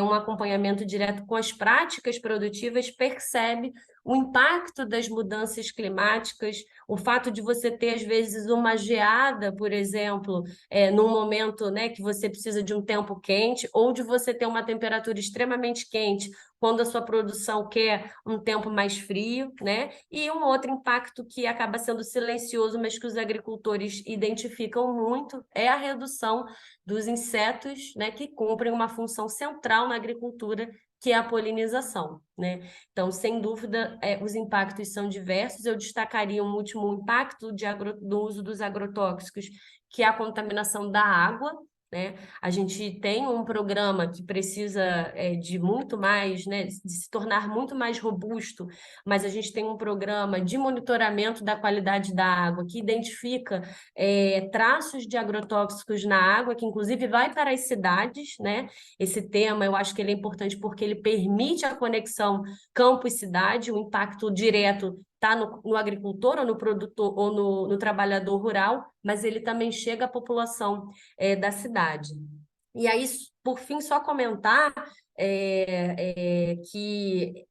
um acompanhamento direto com as práticas produtivas, percebe o impacto das mudanças climáticas, o fato de você ter, às vezes, uma geada, por exemplo, num momento, né, que você precisa de um tempo quente, ou de você ter uma temperatura extremamente quente quando a sua produção quer um tempo mais frio, né? E um outro impacto que acaba sendo silencioso, mas que os agricultores identificam muito, é a redução dos insetos, né, que cumprem uma função central na agricultura, que é a polinização, né? Então, sem dúvida, os impactos são diversos. Eu destacaria um último impacto do uso dos agrotóxicos, que é a contaminação da água, né? A gente tem um programa que precisa de muito mais, né, de se tornar muito mais robusto, mas a gente tem um programa de monitoramento da qualidade da água que identifica traços de agrotóxicos na água, que inclusive vai para as cidades, né? Esse tema eu acho que ele é importante porque ele permite a conexão campo e cidade, o impacto direto está no agricultor ou no produtor ou no trabalhador rural, mas ele também chega à população da cidade. E aí, por fim, só comentar que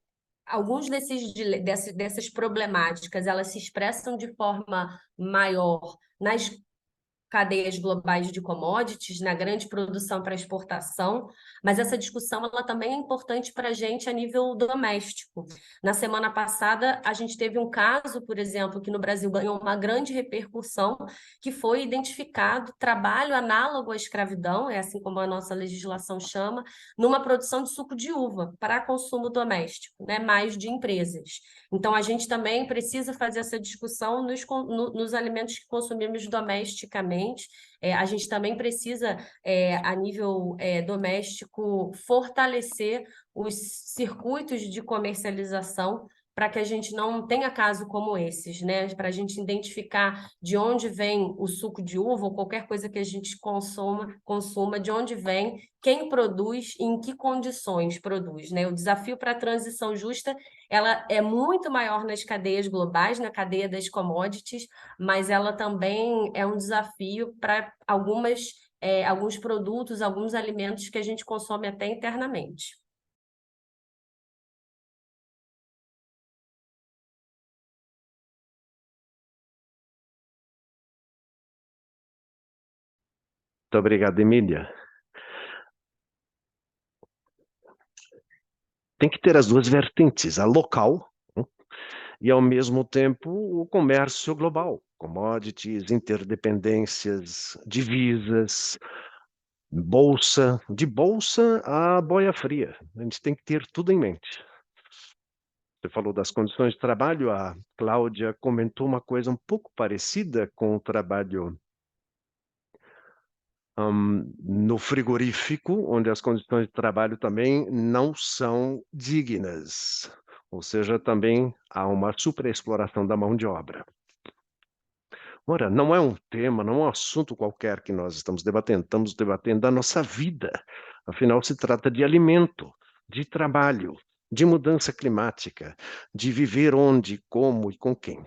alguns dessas problemáticas elas se expressam de forma maior nas cadeias globais de commodities, na grande produção para exportação, mas essa discussão ela também é importante para a gente a nível doméstico. Na semana passada, a gente teve um caso, por exemplo, que no Brasil ganhou uma grande repercussão, que foi identificado trabalho análogo à escravidão, é assim como a nossa legislação chama, numa produção de suco de uva para consumo doméstico, né, mais de empresas. Então, a gente também precisa fazer essa discussão nos alimentos que consumimos domesticamente. A gente também precisa, a nível doméstico, fortalecer os circuitos de comercialização para que a gente não tenha casos como esses, né? Para a gente identificar de onde vem o suco de uva ou qualquer coisa que a gente consuma, de onde vem, quem produz e em que condições produz, né? O desafio para a transição justa ela é muito maior nas cadeias globais, na cadeia das commodities, mas ela também é um desafio para alguns produtos, alguns alimentos que a gente consome até internamente. Muito obrigado, Emília. Tem que ter as duas vertentes, a local, né, e, ao mesmo tempo, o comércio global, commodities, interdependências, divisas, bolsa, de bolsa a boia fria. A gente tem que ter tudo em mente. Você falou das condições de trabalho, a Cláudia comentou uma coisa um pouco parecida com o trabalho no frigorífico, onde as condições de trabalho também não são dignas, ou seja, também há uma superexploração da mão de obra. Ora, não é um tema, não é um assunto qualquer que nós estamos debatendo da nossa vida. Afinal, se trata de alimento, de trabalho, de mudança climática, de viver onde, como e com quem.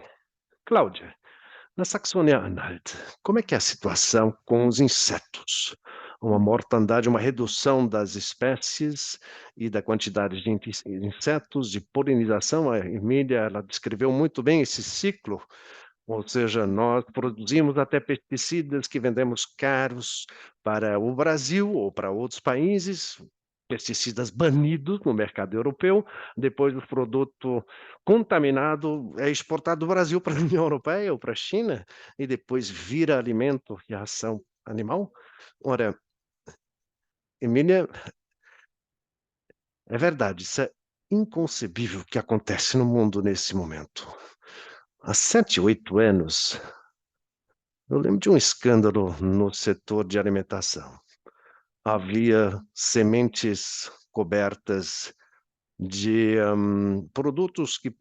Cláudia, na Saxônia-Anhalt, como é que é a situação com os insetos? Uma mortandade, uma redução das espécies e da quantidade de insetos, de polinização. A Emília, ela descreveu muito bem esse ciclo, ou seja, nós produzimos até pesticidas que vendemos caros para o Brasil ou para outros países, pesticidas banidos no mercado europeu, depois o produto contaminado é exportado do Brasil para a União Europeia ou para a China, e depois vira alimento e ração animal. Ora, Emília, é verdade, isso é inconcebível o que acontece no mundo nesse momento. Há 7, 8 anos, eu lembro de um escândalo no setor de alimentação. Havia sementes cobertas de produtos que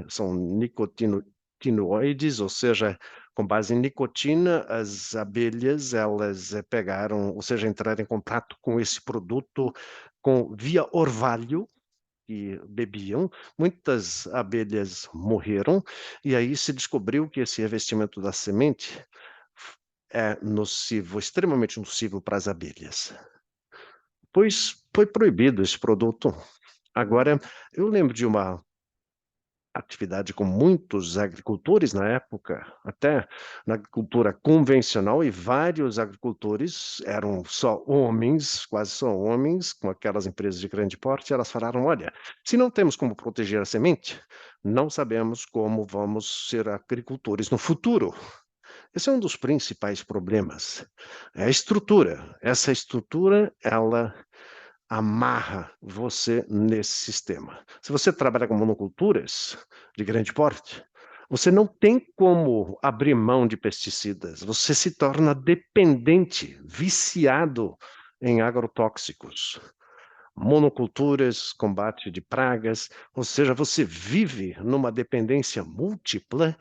são nicotinoides, ou seja, com base em nicotina, as abelhas, elas pegaram, ou seja, entraram em contato com esse produto via orvalho, que bebiam, muitas abelhas morreram, e aí se descobriu que esse revestimento da semente é nocivo, extremamente nocivo para as abelhas. Pois foi proibido esse produto. Agora, eu lembro de uma atividade com muitos agricultores na época, até na agricultura convencional, e vários agricultores eram só homens, quase só homens, com aquelas empresas de grande porte. Elas falaram: olha, se não temos como proteger a semente, não sabemos como vamos ser agricultores no futuro. Esse é um dos principais problemas. É a estrutura. Essa estrutura, ela amarra você nesse sistema. Se você trabalha com monoculturas de grande porte, você não tem como abrir mão de pesticidas. Você se torna dependente, viciado em agrotóxicos. Monoculturas, combate de pragas, ou seja, você vive numa dependência múltipla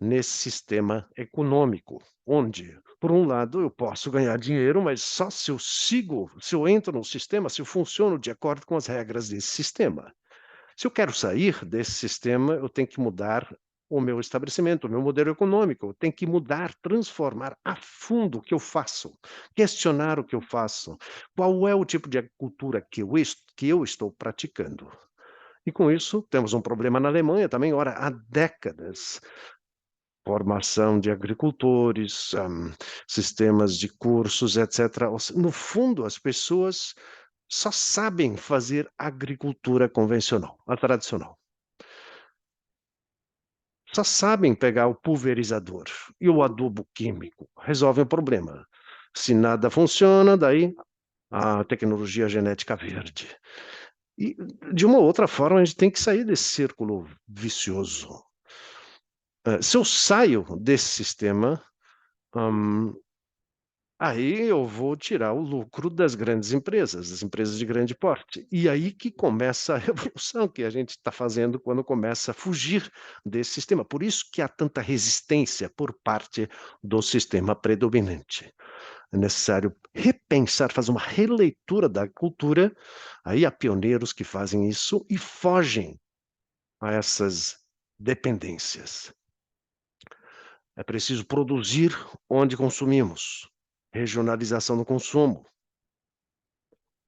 nesse sistema econômico, onde, por um lado, eu posso ganhar dinheiro, mas só se eu entro no sistema, se eu funciono de acordo com as regras desse sistema. Se eu quero sair desse sistema, eu tenho que mudar o meu estabelecimento, o meu modelo econômico, eu tenho que mudar, transformar a fundo o que eu faço, questionar o que eu faço, qual é o tipo de agricultura que eu estou praticando. E com isso, temos um problema na Alemanha também, ora, há décadas, formação de agricultores, sistemas de cursos, etc. No fundo, as pessoas só sabem fazer agricultura convencional, a tradicional. Só sabem pegar o pulverizador e o adubo químico, resolvem o problema. Se nada funciona, daí a tecnologia genética verde. E, de uma outra forma, a gente tem que sair desse círculo vicioso. Se eu saio desse sistema, aí eu vou tirar o lucro das grandes empresas, das empresas de grande porte. E aí que começa a revolução que a gente está fazendo quando começa a fugir desse sistema. Por isso que há tanta resistência por parte do sistema predominante. É necessário repensar, fazer uma releitura da cultura. Aí há pioneiros que fazem isso e fogem a essas dependências. É preciso produzir onde consumimos. Regionalização do consumo.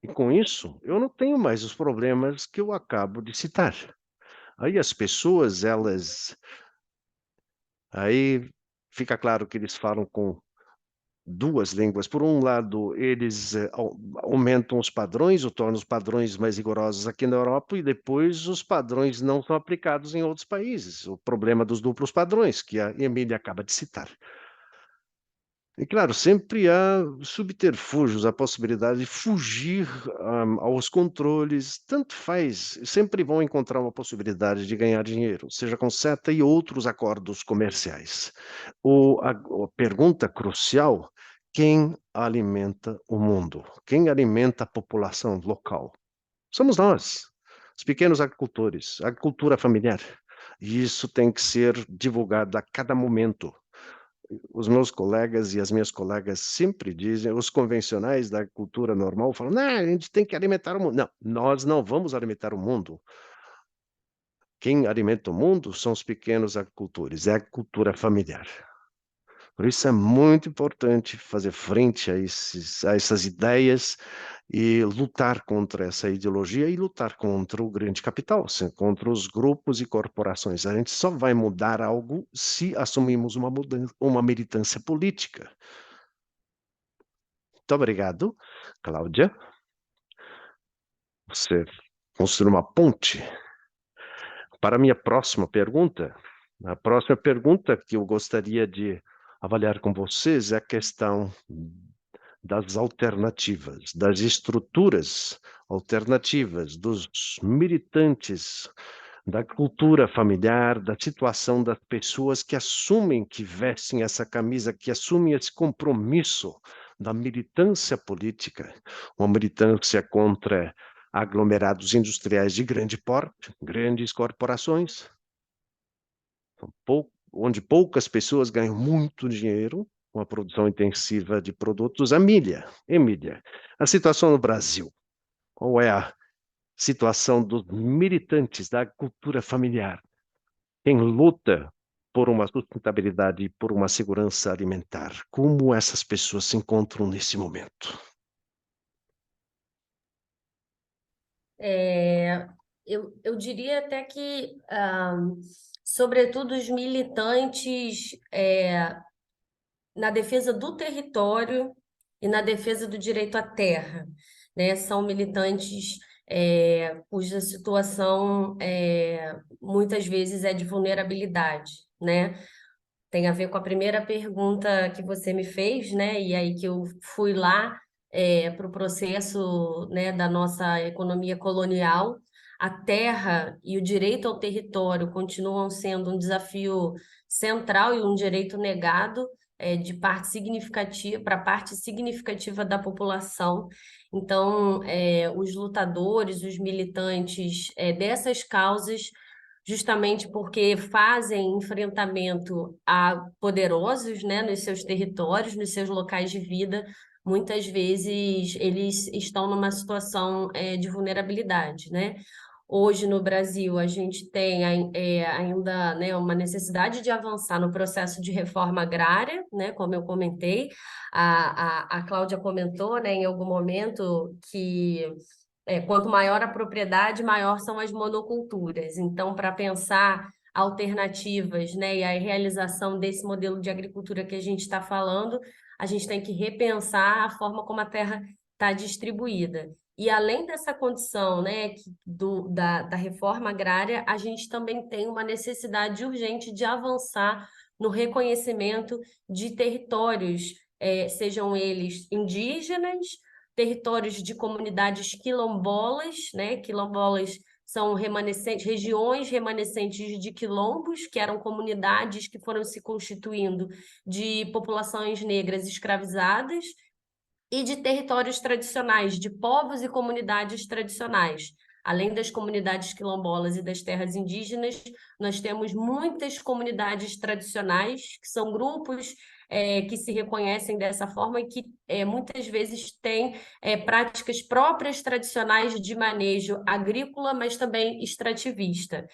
E com isso, eu não tenho mais os problemas que eu acabo de citar. Aí as pessoas, aí fica claro que eles falam com duas línguas. Por um lado, eles aumentam os padrões, ou tornam os padrões mais rigorosos aqui na Europa, e depois os padrões não são aplicados em outros países. O problema dos duplos padrões, que a Emília acaba de citar. E claro, sempre há subterfúgios, a possibilidade de fugir aos controles, tanto faz, sempre vão encontrar uma possibilidade de ganhar dinheiro, seja com CETA e outros acordos comerciais. A pergunta crucial: quem alimenta o mundo? Quem alimenta a população local? Somos nós, os pequenos agricultores, a agricultura familiar. E isso tem que ser divulgado a cada momento. Os meus colegas e as minhas colegas sempre dizem, os convencionais da agricultura normal falam, não, a gente tem que alimentar o mundo. Não, nós não vamos alimentar o mundo. Quem alimenta o mundo são os pequenos agricultores, é a agricultura familiar. Por isso é muito importante fazer frente a essas ideias e lutar contra essa ideologia e lutar contra o grande capital, contra os grupos e corporações. A gente só vai mudar algo se assumimos uma militância política. Muito obrigado, Cláudia. Você construiu uma ponte para a minha próxima pergunta. A próxima pergunta que eu gostaria de avaliar com vocês é a questão das alternativas, das estruturas alternativas, dos militantes, da cultura familiar, da situação das pessoas que assumem que vestem essa camisa, que assumem esse compromisso da militância política, uma militância contra aglomerados industriais de grande porte, grandes corporações, onde poucas pessoas ganham muito dinheiro com a produção intensiva de produtos. Emília, a situação no Brasil, qual é a situação dos militantes da agricultura familiar, quem luta por uma sustentabilidade e por uma segurança alimentar? Como essas pessoas se encontram nesse momento? Eu diria até que, sobretudo, os militantes na defesa do território e na defesa do direito à terra, né? São militantes cuja situação muitas vezes é de vulnerabilidade, né? Tem a ver com a primeira pergunta que você me fez, né? E aí que eu fui lá para o processo, né, da nossa economia colonial. A terra e o direito ao território continuam sendo um desafio central e um direito negado de parte significativa para parte significativa da população. Então, os lutadores, os militantes dessas causas, justamente porque fazem enfrentamento a poderosos, né, nos seus territórios, nos seus locais de vida, muitas vezes eles estão numa situação de vulnerabilidade, né? Hoje no Brasil a gente tem ainda, né, uma necessidade de avançar no processo de reforma agrária, né, como eu comentei, a Cláudia comentou, né, em algum momento que quanto maior a propriedade, maior são as monoculturas. Então, para pensar alternativas, né, e a realização desse modelo de agricultura que a gente está falando, a gente tem que repensar a forma como a terra está distribuída. E além dessa condição, né, da reforma agrária, a gente também tem uma necessidade urgente de avançar no reconhecimento de territórios, sejam eles indígenas, territórios de comunidades quilombolas, né? Quilombolas são regiões remanescentes de quilombos, que eram comunidades que foram se constituindo de populações negras escravizadas, e de territórios tradicionais, de povos e comunidades tradicionais. Além das comunidades quilombolas e das terras indígenas, nós temos muitas comunidades tradicionais, que são grupos que se reconhecem dessa forma e que muitas vezes têm práticas próprias tradicionais de manejo agrícola, mas também extrativista.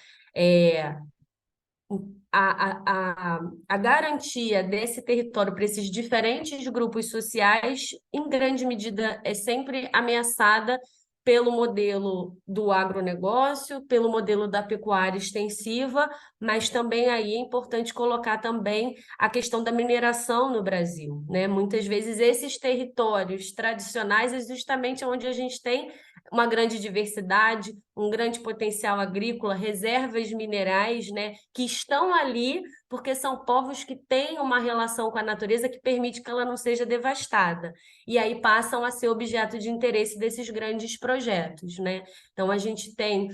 A garantia desse território para esses diferentes grupos sociais, em grande medida, é sempre ameaçada pelo modelo do agronegócio, pelo modelo da pecuária extensiva, mas também aí é importante colocar também a questão da mineração no Brasil, né? Muitas vezes esses territórios tradicionais é justamente onde a gente tem uma grande diversidade, um grande potencial agrícola, reservas minerais, né, que estão ali porque são povos que têm uma relação com a natureza que permite que ela não seja devastada. E aí passam a ser objeto de interesse desses grandes projetos, né? Então a gente tem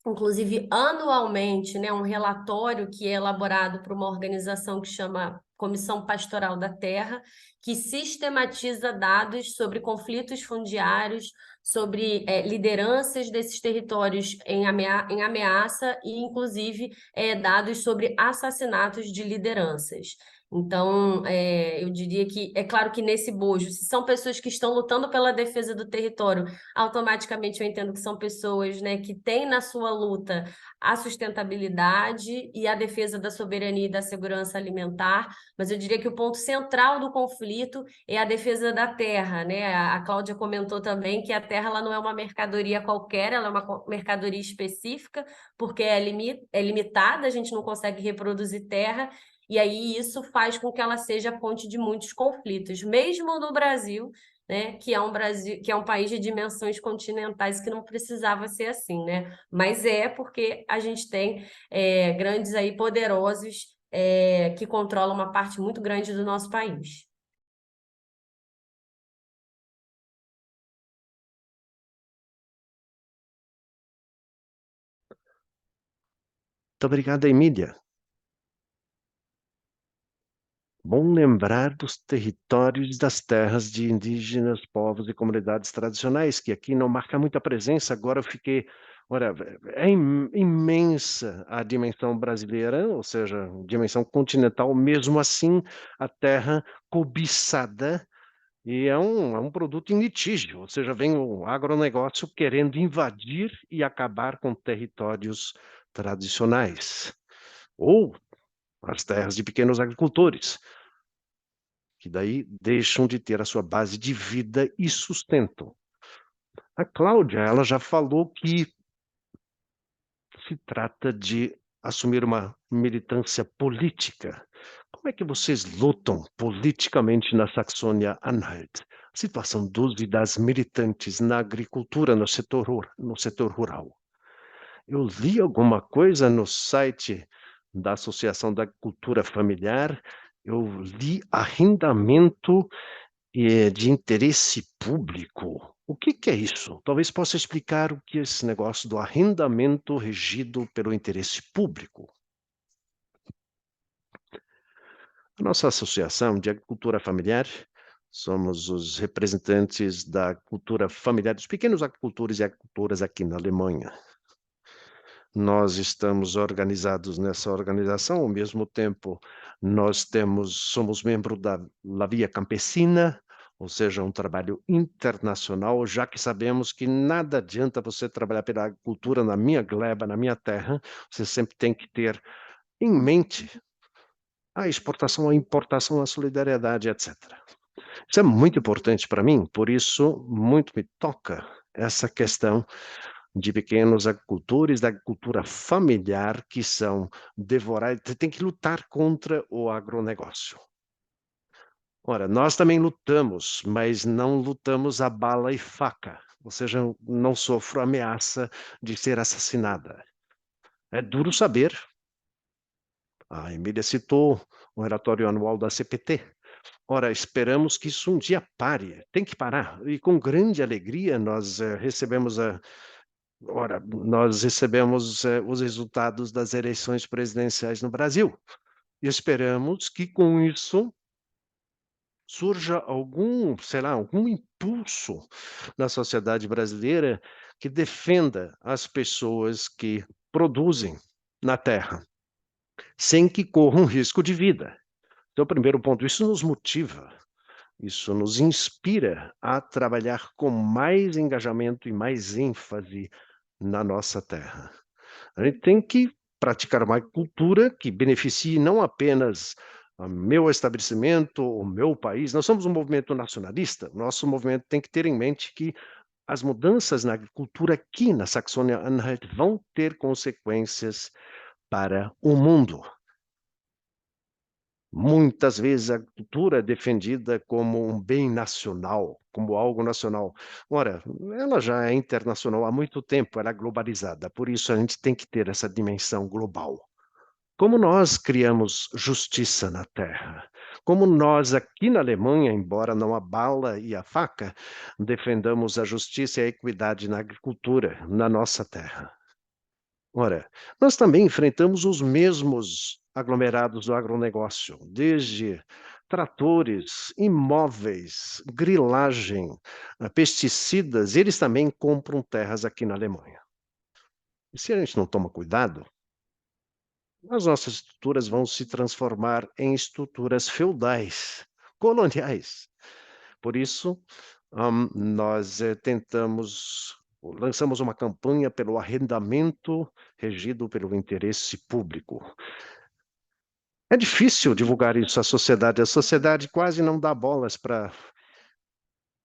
inclusive anualmente, né, um relatório que é elaborado por uma organização que chama Comissão Pastoral da Terra, que sistematiza dados sobre conflitos fundiários, sobre lideranças desses territórios em ameaça e, inclusive, dados sobre assassinatos de lideranças. Então, eu diria que, é claro que nesse bojo, se são pessoas que estão lutando pela defesa do território, automaticamente eu entendo que são pessoas, né, que têm na sua luta a sustentabilidade e a defesa da soberania e da segurança alimentar, mas eu diria que o ponto central do conflito é a defesa da terra, né? A Cláudia comentou também que a terra ela não é uma mercadoria qualquer, ela é uma mercadoria específica, porque é limitada, a gente não consegue reproduzir terra, e aí isso faz com que ela seja fonte de muitos conflitos, mesmo no Brasil, né, que é um país de dimensões continentais que não precisava ser assim, né? Mas é porque a gente tem grandes aí poderosos que controlam uma parte muito grande do nosso país. Muito obrigado, Emília. Bom lembrar dos territórios das terras de indígenas, povos e comunidades tradicionais, que aqui não marca muita presença. Agora eu fiquei... Olha, é imensa a dimensão brasileira, ou seja, dimensão continental, mesmo assim, a terra cobiçada, e é um produto em litígio, ou seja, vem o agronegócio querendo invadir e acabar com territórios tradicionais, ou as terras de pequenos agricultores, que daí deixam de ter a sua base de vida e sustento. A Cláudia, ela já falou que se trata de assumir uma militância política. Como é que vocês lutam politicamente na Saxônia-Anhalt? A situação dos e das militantes na agricultura, no setor rural. Eu li alguma coisa no site da Associação da Agricultura Familiar, eu li arrendamento de interesse público. O que é isso? Talvez possa explicar o que é esse negócio do arrendamento regido pelo interesse público. A nossa Associação de Agricultura Familiar, somos os representantes da cultura familiar dos pequenos agricultores e agricultoras aqui na Alemanha. Nós estamos organizados nessa organização, ao mesmo tempo somos membro da La Via Campesina, ou seja, um trabalho internacional, já que sabemos que nada adianta você trabalhar pela agricultura na minha gleba, na minha terra, você sempre tem que ter em mente a exportação, a importação, a solidariedade, etc. Isso é muito importante para mim, por isso muito me toca essa questão de pequenos agricultores, da agricultura familiar, que são devorados, tem que lutar contra o agronegócio. Ora, nós também lutamos, mas não lutamos a bala e faca, ou seja, não sofro ameaça de ser assassinada. É duro saber. A Emília citou o relatório anual da CPT. Ora, esperamos que isso um dia pare, tem que parar. E com grande alegria nós recebemos os resultados das eleições presidenciais no Brasil. E esperamos que com isso surja algum impulso na sociedade brasileira que defenda as pessoas que produzem na terra, sem que corram risco de vida. Então, primeiro ponto, isso nos motiva, isso nos inspira a trabalhar com mais engajamento e mais ênfase na nossa terra. A gente tem que praticar uma agricultura que beneficie não apenas o meu estabelecimento, o meu país. Nós somos um movimento nacionalista, nosso movimento tem que ter em mente que as mudanças na agricultura aqui na Saxônia-Anhalt vão ter consequências para o mundo. Muitas vezes a agricultura é defendida como um bem nacional, como algo nacional. Ora, ela já é internacional há muito tempo, ela é globalizada, por isso a gente tem que ter essa dimensão global. Como nós criamos justiça na terra, como nós aqui na Alemanha, embora não a bala e a faca, defendamos a justiça e a equidade na agricultura, na nossa terra. Ora, nós também enfrentamos os mesmos aglomerados do agronegócio, desde tratores, imóveis, grilagem, pesticidas, eles também compram terras aqui na Alemanha. E se a gente não toma cuidado, as nossas estruturas vão se transformar em estruturas feudais, coloniais. Por isso, nós lançamos uma campanha pelo arrendamento regido pelo interesse público. É difícil divulgar isso à sociedade. A sociedade quase não dá bolas para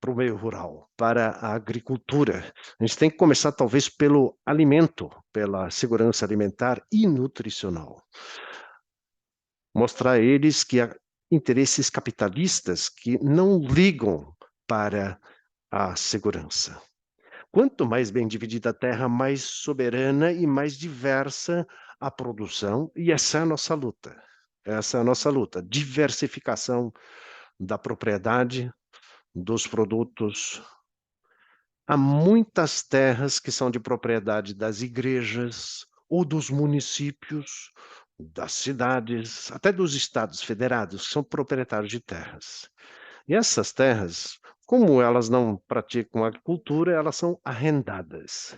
o meio rural, para a agricultura. A gente tem que começar, talvez, pelo alimento, pela segurança alimentar e nutricional. Mostrar a eles que há interesses capitalistas que não ligam para a segurança. Quanto mais bem dividida a terra, mais soberana e mais diversa a produção, e essa é a nossa luta. Essa é a nossa luta. Diversificação da propriedade, dos produtos. Há muitas terras que são de propriedade das igrejas ou dos municípios, das cidades, até dos estados federados, que são proprietários de terras. E essas terras, como elas não praticam agricultura, elas são arrendadas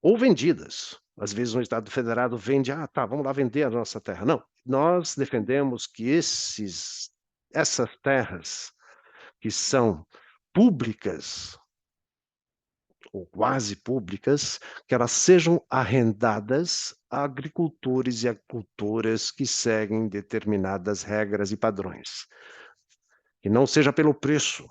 ou vendidas. Às vezes um estado federado vende, vamos lá vender a nossa terra. Não, nós defendemos que essas terras que são públicas, ou quase públicas, que elas sejam arrendadas a agricultores e agricultoras que seguem determinadas regras e padrões. Que não seja pelo preço,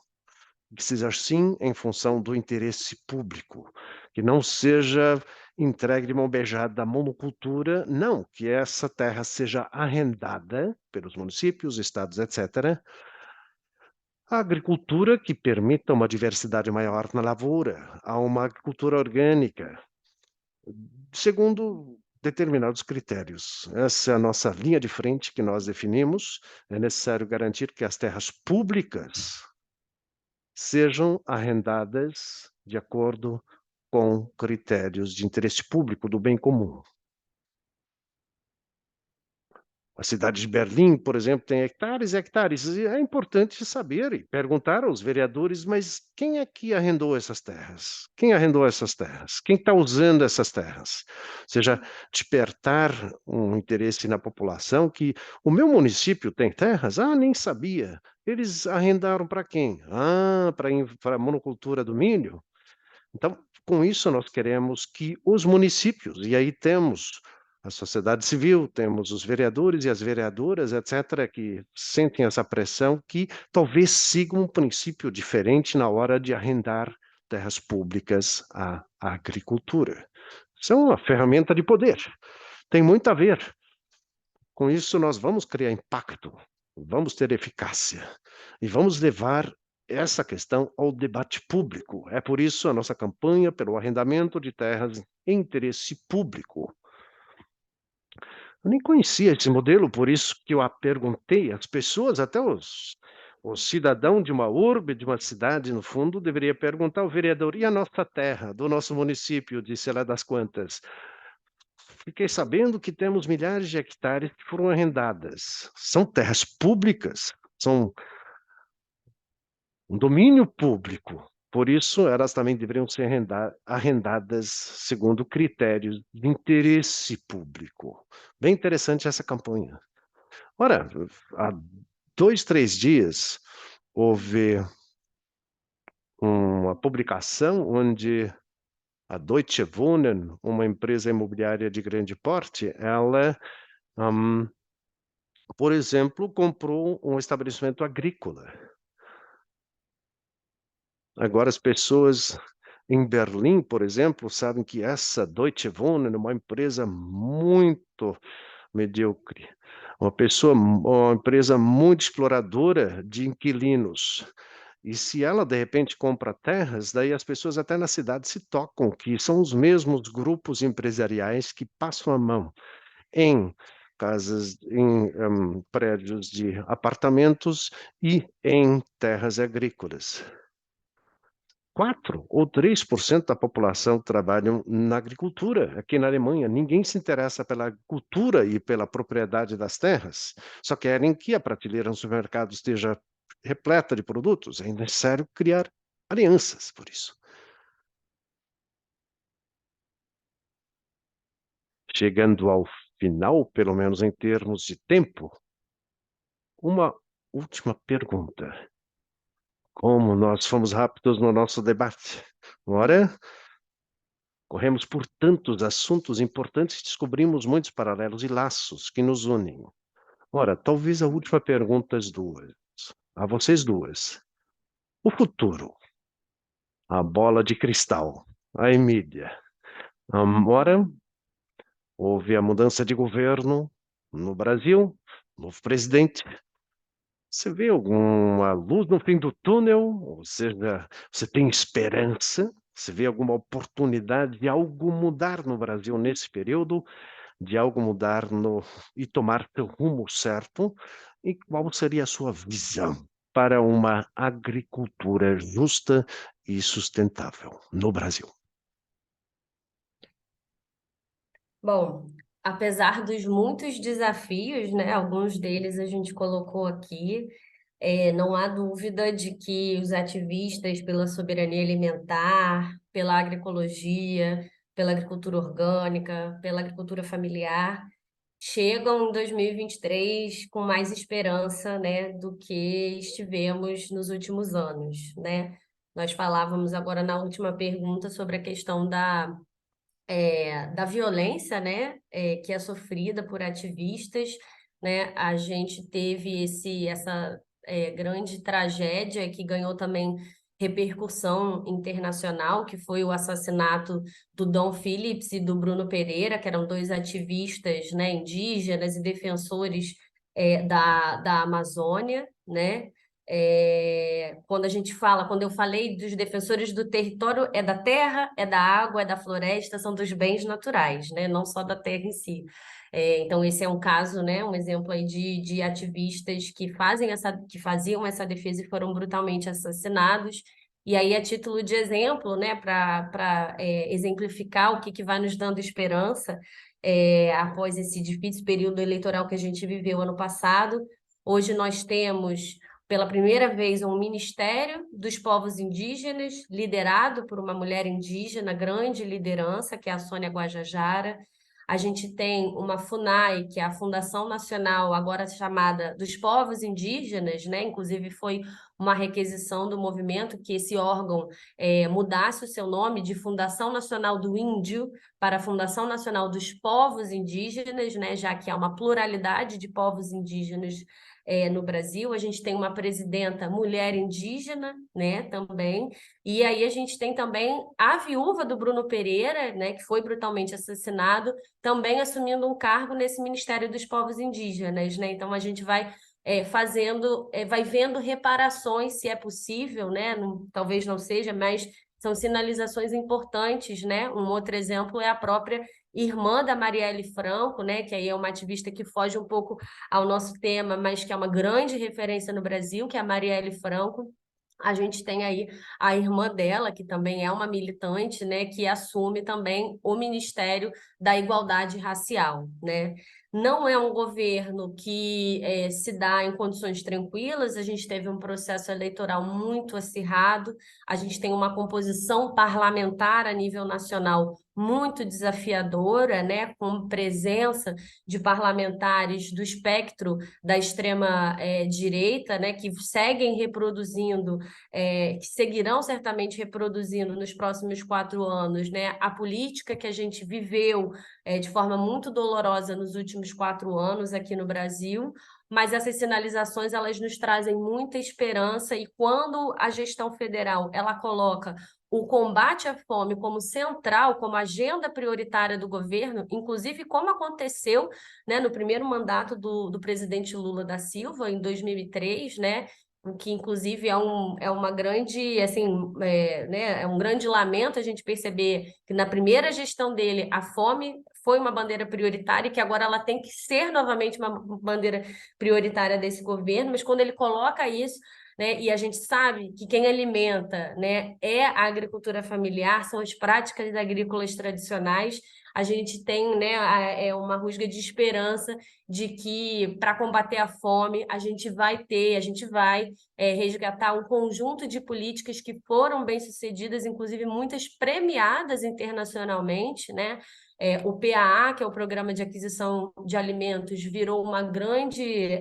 que seja sim em função do interesse público, que não seja entregue de mão beijada à monocultura, não, que essa terra seja arrendada pelos municípios, estados, etc., a agricultura que permita uma diversidade maior na lavoura, a uma agricultura orgânica, segundo determinados critérios. Essa é a nossa linha de frente que nós definimos. É necessário garantir que as terras públicas sejam arrendadas de acordo com critérios de interesse público do bem comum. A cidade de Berlim, por exemplo, tem hectares e hectares. E é importante saber e perguntar aos vereadores, mas quem é que arrendou essas terras? Quem arrendou essas terras? Quem está usando essas terras? Ou seja, despertar um interesse na população que o meu município tem terras? Nem sabia. Eles arrendaram para quem? Para a monocultura do milho? Então, com isso, nós queremos que os municípios, e aí temos a sociedade civil, temos os vereadores e as vereadoras, etc., que sentem essa pressão, que talvez sigam um princípio diferente na hora de arrendar terras públicas à agricultura. Isso é uma ferramenta de poder. Tem muito a ver. Com isso, nós vamos criar impacto, vamos ter eficácia e vamos levar essa questão ao debate público. É por isso a nossa campanha pelo arrendamento de terras em interesse público. Eu nem conhecia esse modelo, por isso que eu perguntei às pessoas, até o cidadão de uma urbe, de uma cidade, no fundo, deveria perguntar ao vereador, e a nossa terra, do nosso município, de sei lá das quantas? Fiquei sabendo que temos milhares de hectares que foram arrendadas. São terras públicas, são um domínio público. Por isso, elas também deveriam ser arrendadas segundo critérios de interesse público. Bem interessante essa campanha. Ora, há 2, 3 dias, houve uma publicação onde a Deutsche Wohnen, uma empresa imobiliária de grande porte, ela, por exemplo, comprou um estabelecimento agrícola. Agora as pessoas em Berlim, por exemplo, sabem que essa Deutsche Wohnen é uma empresa muito medíocre, uma empresa muito exploradora de inquilinos. E se ela, de repente, compra terras, daí as pessoas até na cidade se tocam que são os mesmos grupos empresariais que passam a mão em casas, em prédios de apartamentos e em terras agrícolas. 4 ou 3% da população trabalham na agricultura. Aqui na Alemanha, ninguém se interessa pela agricultura e pela propriedade das terras. Só querem que a prateleira no supermercado esteja repleta de produtos. É necessário criar alianças por isso. Chegando ao final, pelo menos em termos de tempo, uma última pergunta. Como nós fomos rápidos no nosso debate. Ora, corremos por tantos assuntos importantes que descobrimos muitos paralelos e laços que nos unem. Ora, talvez a última pergunta a vocês duas. O futuro, a bola de cristal, a Emília. Ora, houve a mudança de governo no Brasil, novo presidente. Você vê alguma luz no fim do túnel? Ou seja, você tem esperança? Você vê alguma oportunidade de algo mudar no Brasil nesse período? De algo mudar e tomar seu rumo certo? E qual seria a sua visão para uma agricultura justa e sustentável no Brasil? Bom, apesar dos muitos desafios, né, alguns deles a gente colocou aqui, não há dúvida de que os ativistas pela soberania alimentar, pela agroecologia, pela agricultura orgânica, pela agricultura familiar, chegam em 2023 com mais esperança, né, do que estivemos nos últimos anos, né? Nós falávamos agora na última pergunta sobre a questão da violência, né, que é sofrida por ativistas, né? A gente teve essa grande tragédia que ganhou também repercussão internacional, que foi o assassinato do Dom Phillips e do Bruno Pereira, que eram dois ativistas, né, indígenas e defensores da Amazônia, né? Quando eu falei dos defensores do território, é da terra, é da água, é da floresta, são dos bens naturais, né? Não só da terra em si. Então, esse é um caso, né? Um exemplo aí de ativistas que faziam essa defesa e foram brutalmente assassinados. E aí, a título de exemplo, né, para exemplificar o que vai nos dando esperança após esse difícil período eleitoral que a gente viveu ano passado, hoje nós temos pela primeira vez um Ministério dos Povos Indígenas, liderado por uma mulher indígena, grande liderança, que é a Sônia Guajajara. A gente tem uma FUNAI, que é a Fundação Nacional, agora chamada dos Povos Indígenas, né? Inclusive foi uma requisição do movimento que esse órgão mudasse o seu nome de Fundação Nacional do Índio para a Fundação Nacional dos Povos Indígenas, né? Já que há uma pluralidade de povos indígenas no Brasil. A gente tem uma presidenta mulher indígena, né, também, e aí a gente tem também a viúva do Bruno Pereira, né, que foi brutalmente assassinado, também assumindo um cargo nesse Ministério dos Povos Indígenas, né, então a gente vai vai vendo reparações, se é possível, né, talvez não seja, mas são sinalizações importantes, né, um outro exemplo é a própria irmã da Marielle Franco, né, que aí é uma ativista que foge um pouco ao nosso tema, mas que é uma grande referência no Brasil, que é a Marielle Franco. A gente tem aí a irmã dela, que também é uma militante, né, que assume também o Ministério da Igualdade Racial, né? Não é um governo que se dá em condições tranquilas, a gente teve um processo eleitoral muito acirrado, a gente tem uma composição parlamentar a nível nacional muito desafiadora, né, com presença de parlamentares do espectro da extrema direita, né, que seguem reproduzindo, que seguirão certamente reproduzindo nos próximos 4 anos, né, a política que a gente viveu de forma muito dolorosa nos últimos 4 anos aqui no Brasil, mas essas sinalizações elas nos trazem muita esperança e quando a gestão federal ela coloca o combate à fome como central, como agenda prioritária do governo, inclusive como aconteceu, né, no primeiro mandato do presidente Lula da Silva, em 2003, né, que inclusive é uma grande, assim, né, é um grande lamento a gente perceber que na primeira gestão dele a fome foi uma bandeira prioritária e que agora ela tem que ser novamente uma bandeira prioritária desse governo, mas quando ele coloca isso, né, e a gente sabe que quem alimenta, né, é a agricultura familiar, são as práticas agrícolas tradicionais, a gente tem, né, uma rusga de esperança de que para combater a fome a gente vai resgatar um conjunto de políticas que foram bem-sucedidas, inclusive muitas premiadas internacionalmente, né? O PAA, que é o Programa de Aquisição de Alimentos, virou uma grande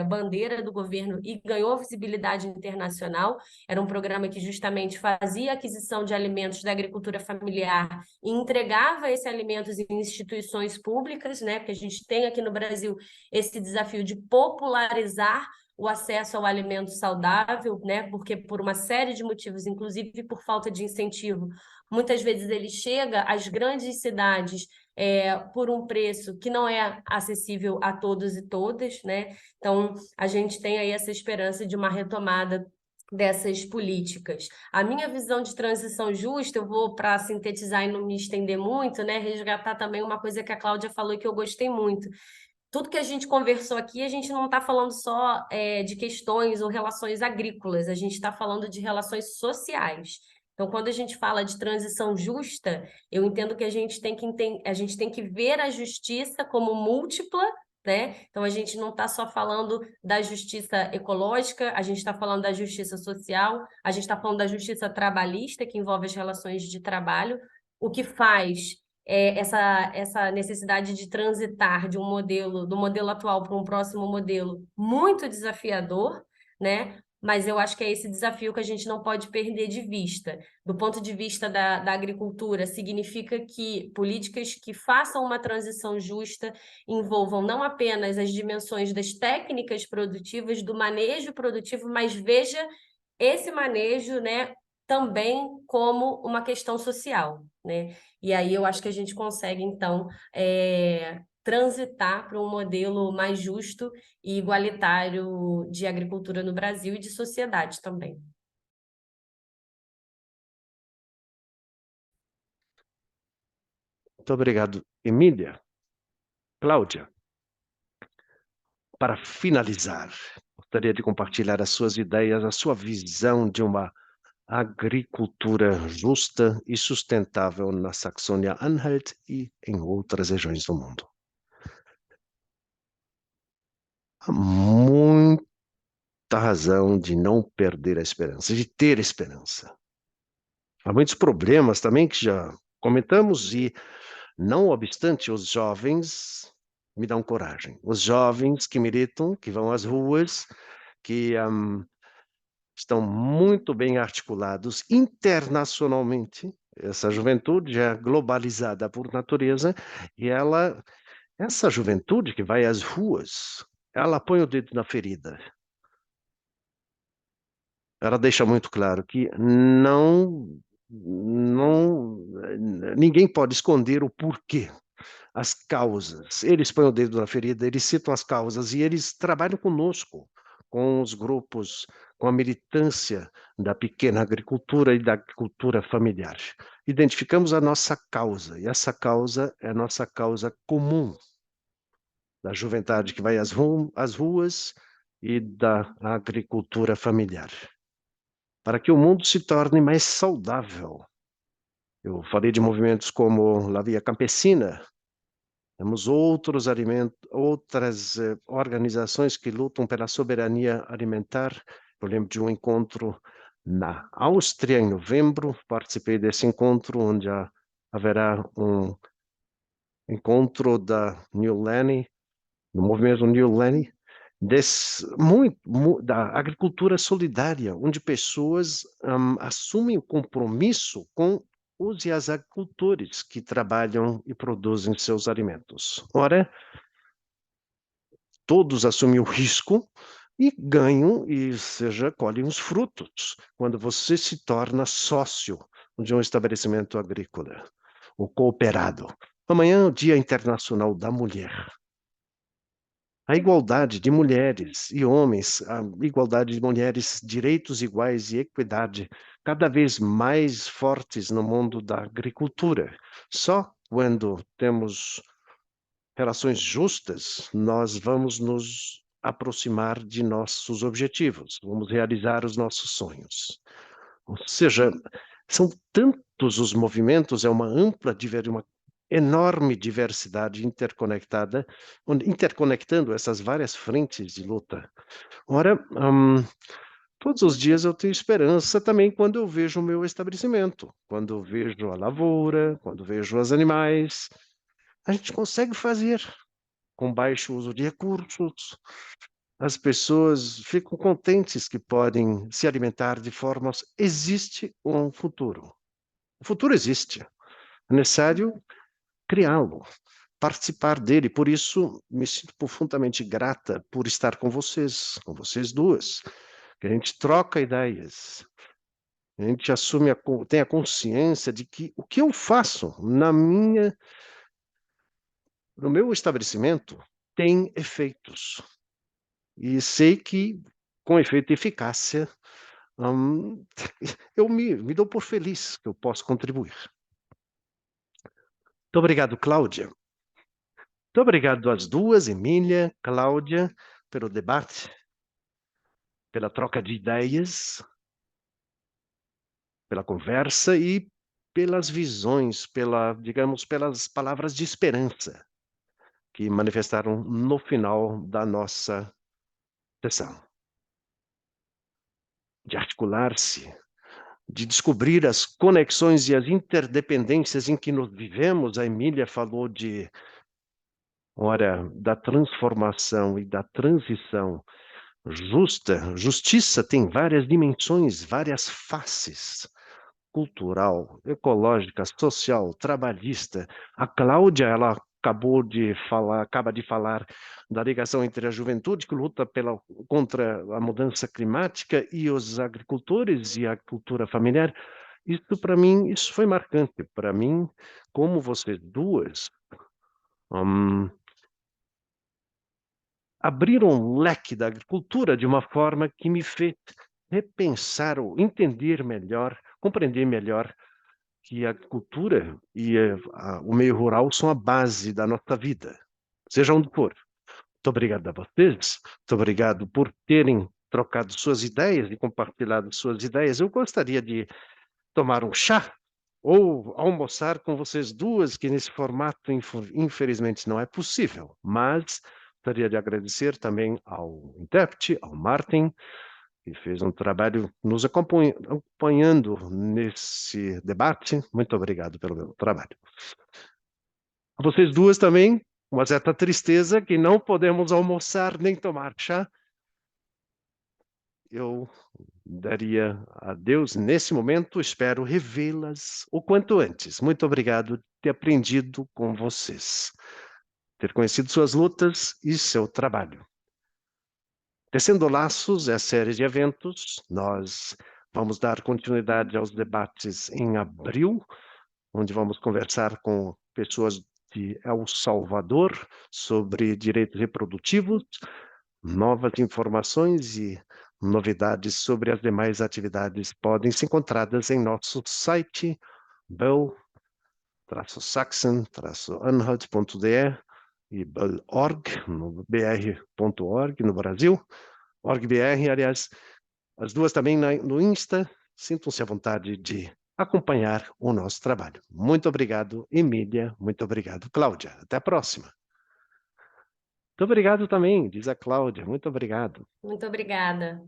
bandeira do governo e ganhou visibilidade internacional. Era um programa que justamente fazia aquisição de alimentos da agricultura familiar e entregava esses alimentos em instituições públicas, né? Porque a gente tem aqui no Brasil esse desafio de popularizar o acesso ao alimento saudável, né? Porque por uma série de motivos, inclusive por falta de incentivo, muitas vezes ele chega às grandes cidades por um preço que não é acessível a todos e todas, né? Então, a gente tem aí essa esperança de uma retomada dessas políticas. A minha visão de transição justa, eu vou, para sintetizar e não me estender muito, né, resgatar também uma coisa que a Cláudia falou e que eu gostei muito. Tudo que a gente conversou aqui, a gente não está falando só de questões ou relações agrícolas, a gente está falando de relações sociais. Então, quando a gente fala de transição justa, eu entendo que a gente tem que ver a justiça como múltipla, né? Então, a gente não está só falando da justiça ecológica, a gente está falando da justiça social, a gente está falando da justiça trabalhista, que envolve as relações de trabalho, o que faz essa necessidade de transitar do modelo atual para um próximo modelo muito desafiador, né? Mas eu acho que é esse desafio que a gente não pode perder de vista. Do ponto de vista da agricultura, significa que políticas que façam uma transição justa envolvam não apenas as dimensões das técnicas produtivas, do manejo produtivo, mas veja esse manejo, né, também como uma questão social, né? E aí eu acho que a gente consegue, então, transitar para um modelo mais justo e igualitário de agricultura no Brasil e de sociedade também. Muito obrigado, Emília. Cláudia, para finalizar, gostaria de compartilhar as suas ideias, a sua visão de uma agricultura justa e sustentável na Saxônia-Anhalt e em outras regiões do mundo. Há muita razão de não perder a esperança, de ter esperança. Há muitos problemas também que já comentamos e, não obstante, os jovens me dão coragem. Os jovens que militam, que vão às ruas, que estão muito bem articulados internacionalmente. Essa juventude é globalizada por natureza e essa juventude que vai às ruas, ela põe o dedo na ferida. Ela deixa muito claro que ninguém pode esconder o porquê, as causas. Eles põem o dedo na ferida, eles citam as causas e eles trabalham conosco, com os grupos, com a militância da pequena agricultura e da agricultura familiar. Identificamos a nossa causa, e essa causa é a nossa causa comum, da juventude que vai às ruas e da agricultura familiar, para que o mundo se torne mais saudável. Eu falei de movimentos como La Via Campesina, temos outras organizações que lutam pela soberania alimentar. Eu lembro de um encontro na Áustria, em novembro, participei desse encontro, onde haverá um encontro da New Lani, do movimento New Lani, da agricultura solidária, onde pessoas assumem o compromisso com os e as agricultores que trabalham e produzem seus alimentos. Ora, todos assumem o risco e ganham e colhem os frutos quando você se torna sócio de um estabelecimento agrícola, o cooperado. Amanhã é o Dia Internacional da Mulher. A igualdade de mulheres e homens, a igualdade de mulheres, direitos iguais e equidade, cada vez mais fortes no mundo da agricultura. Só quando temos relações justas, nós vamos nos aproximar de nossos objetivos, vamos realizar os nossos sonhos. Ou seja, são tantos os movimentos, é uma uma enorme diversidade interconectada, interconectando essas várias frentes de luta. Ora, todos os dias eu tenho esperança também quando eu vejo o meu estabelecimento, quando eu vejo a lavoura, quando vejo os animais. A gente consegue fazer com baixo uso de recursos. As pessoas ficam contentes que podem se alimentar de formas. Existe um futuro. O futuro existe. É necessário criá-lo, participar dele. Por isso, me sinto profundamente grata por estar com vocês duas, que a gente troca ideias, a gente assume, tem a consciência de que o que eu faço no meu estabelecimento tem efeitos. E sei que, com efeito e eficácia, eu me dou por feliz que eu posso contribuir. Muito obrigado, Cláudia. Muito obrigado às duas, Emília, Cláudia, pelo debate, pela troca de ideias, pela conversa e pelas visões, pelas palavras de esperança que manifestaram no final da nossa sessão. De articular-se, de descobrir as conexões e as interdependências em que nós vivemos. A Emília falou da transformação e da transição justa. Justiça tem várias dimensões, várias faces: cultural, ecológica, social, trabalhista. A Cláudia, ela acaba de falar da ligação entre a juventude que luta contra a mudança climática e os agricultores e a cultura familiar. Isso, para mim, isso foi marcante. Para mim, como vocês duas abriram um leque da agricultura de uma forma que me fez repensar ou entender melhor, compreender melhor que a agricultura e o meio rural são a base da nossa vida, seja onde for. Muito obrigado a vocês, muito obrigado por terem trocado suas ideias e compartilhado suas ideias. Eu gostaria de tomar um chá ou almoçar com vocês duas, que nesse formato, infelizmente, não é possível, mas gostaria de agradecer também ao intérprete, ao Martin, que fez um trabalho nos acompanhando nesse debate. Muito obrigado pelo meu trabalho. A vocês duas também, uma certa tristeza que não podemos almoçar nem tomar chá. Eu daria adeus nesse momento, espero revê-las o quanto antes. Muito obrigado por ter aprendido com vocês, ter conhecido suas lutas e seu trabalho. Tecendo Laços é a série de eventos. Nós vamos dar continuidade aos debates em abril, onde vamos conversar com pessoas de El Salvador sobre direitos reprodutivos, novas informações e novidades sobre as demais atividades podem ser encontradas em nosso site bel-saxon-anhalt.de e bel.org, no br.org no Brasil, org.br, aliás, as duas também no Insta. Sintam-se à vontade de acompanhar o nosso trabalho. Muito obrigado, Emília. Muito obrigado, Cláudia. Até a próxima. Muito obrigado também, diz a Cláudia. Muito obrigado. Muito obrigada.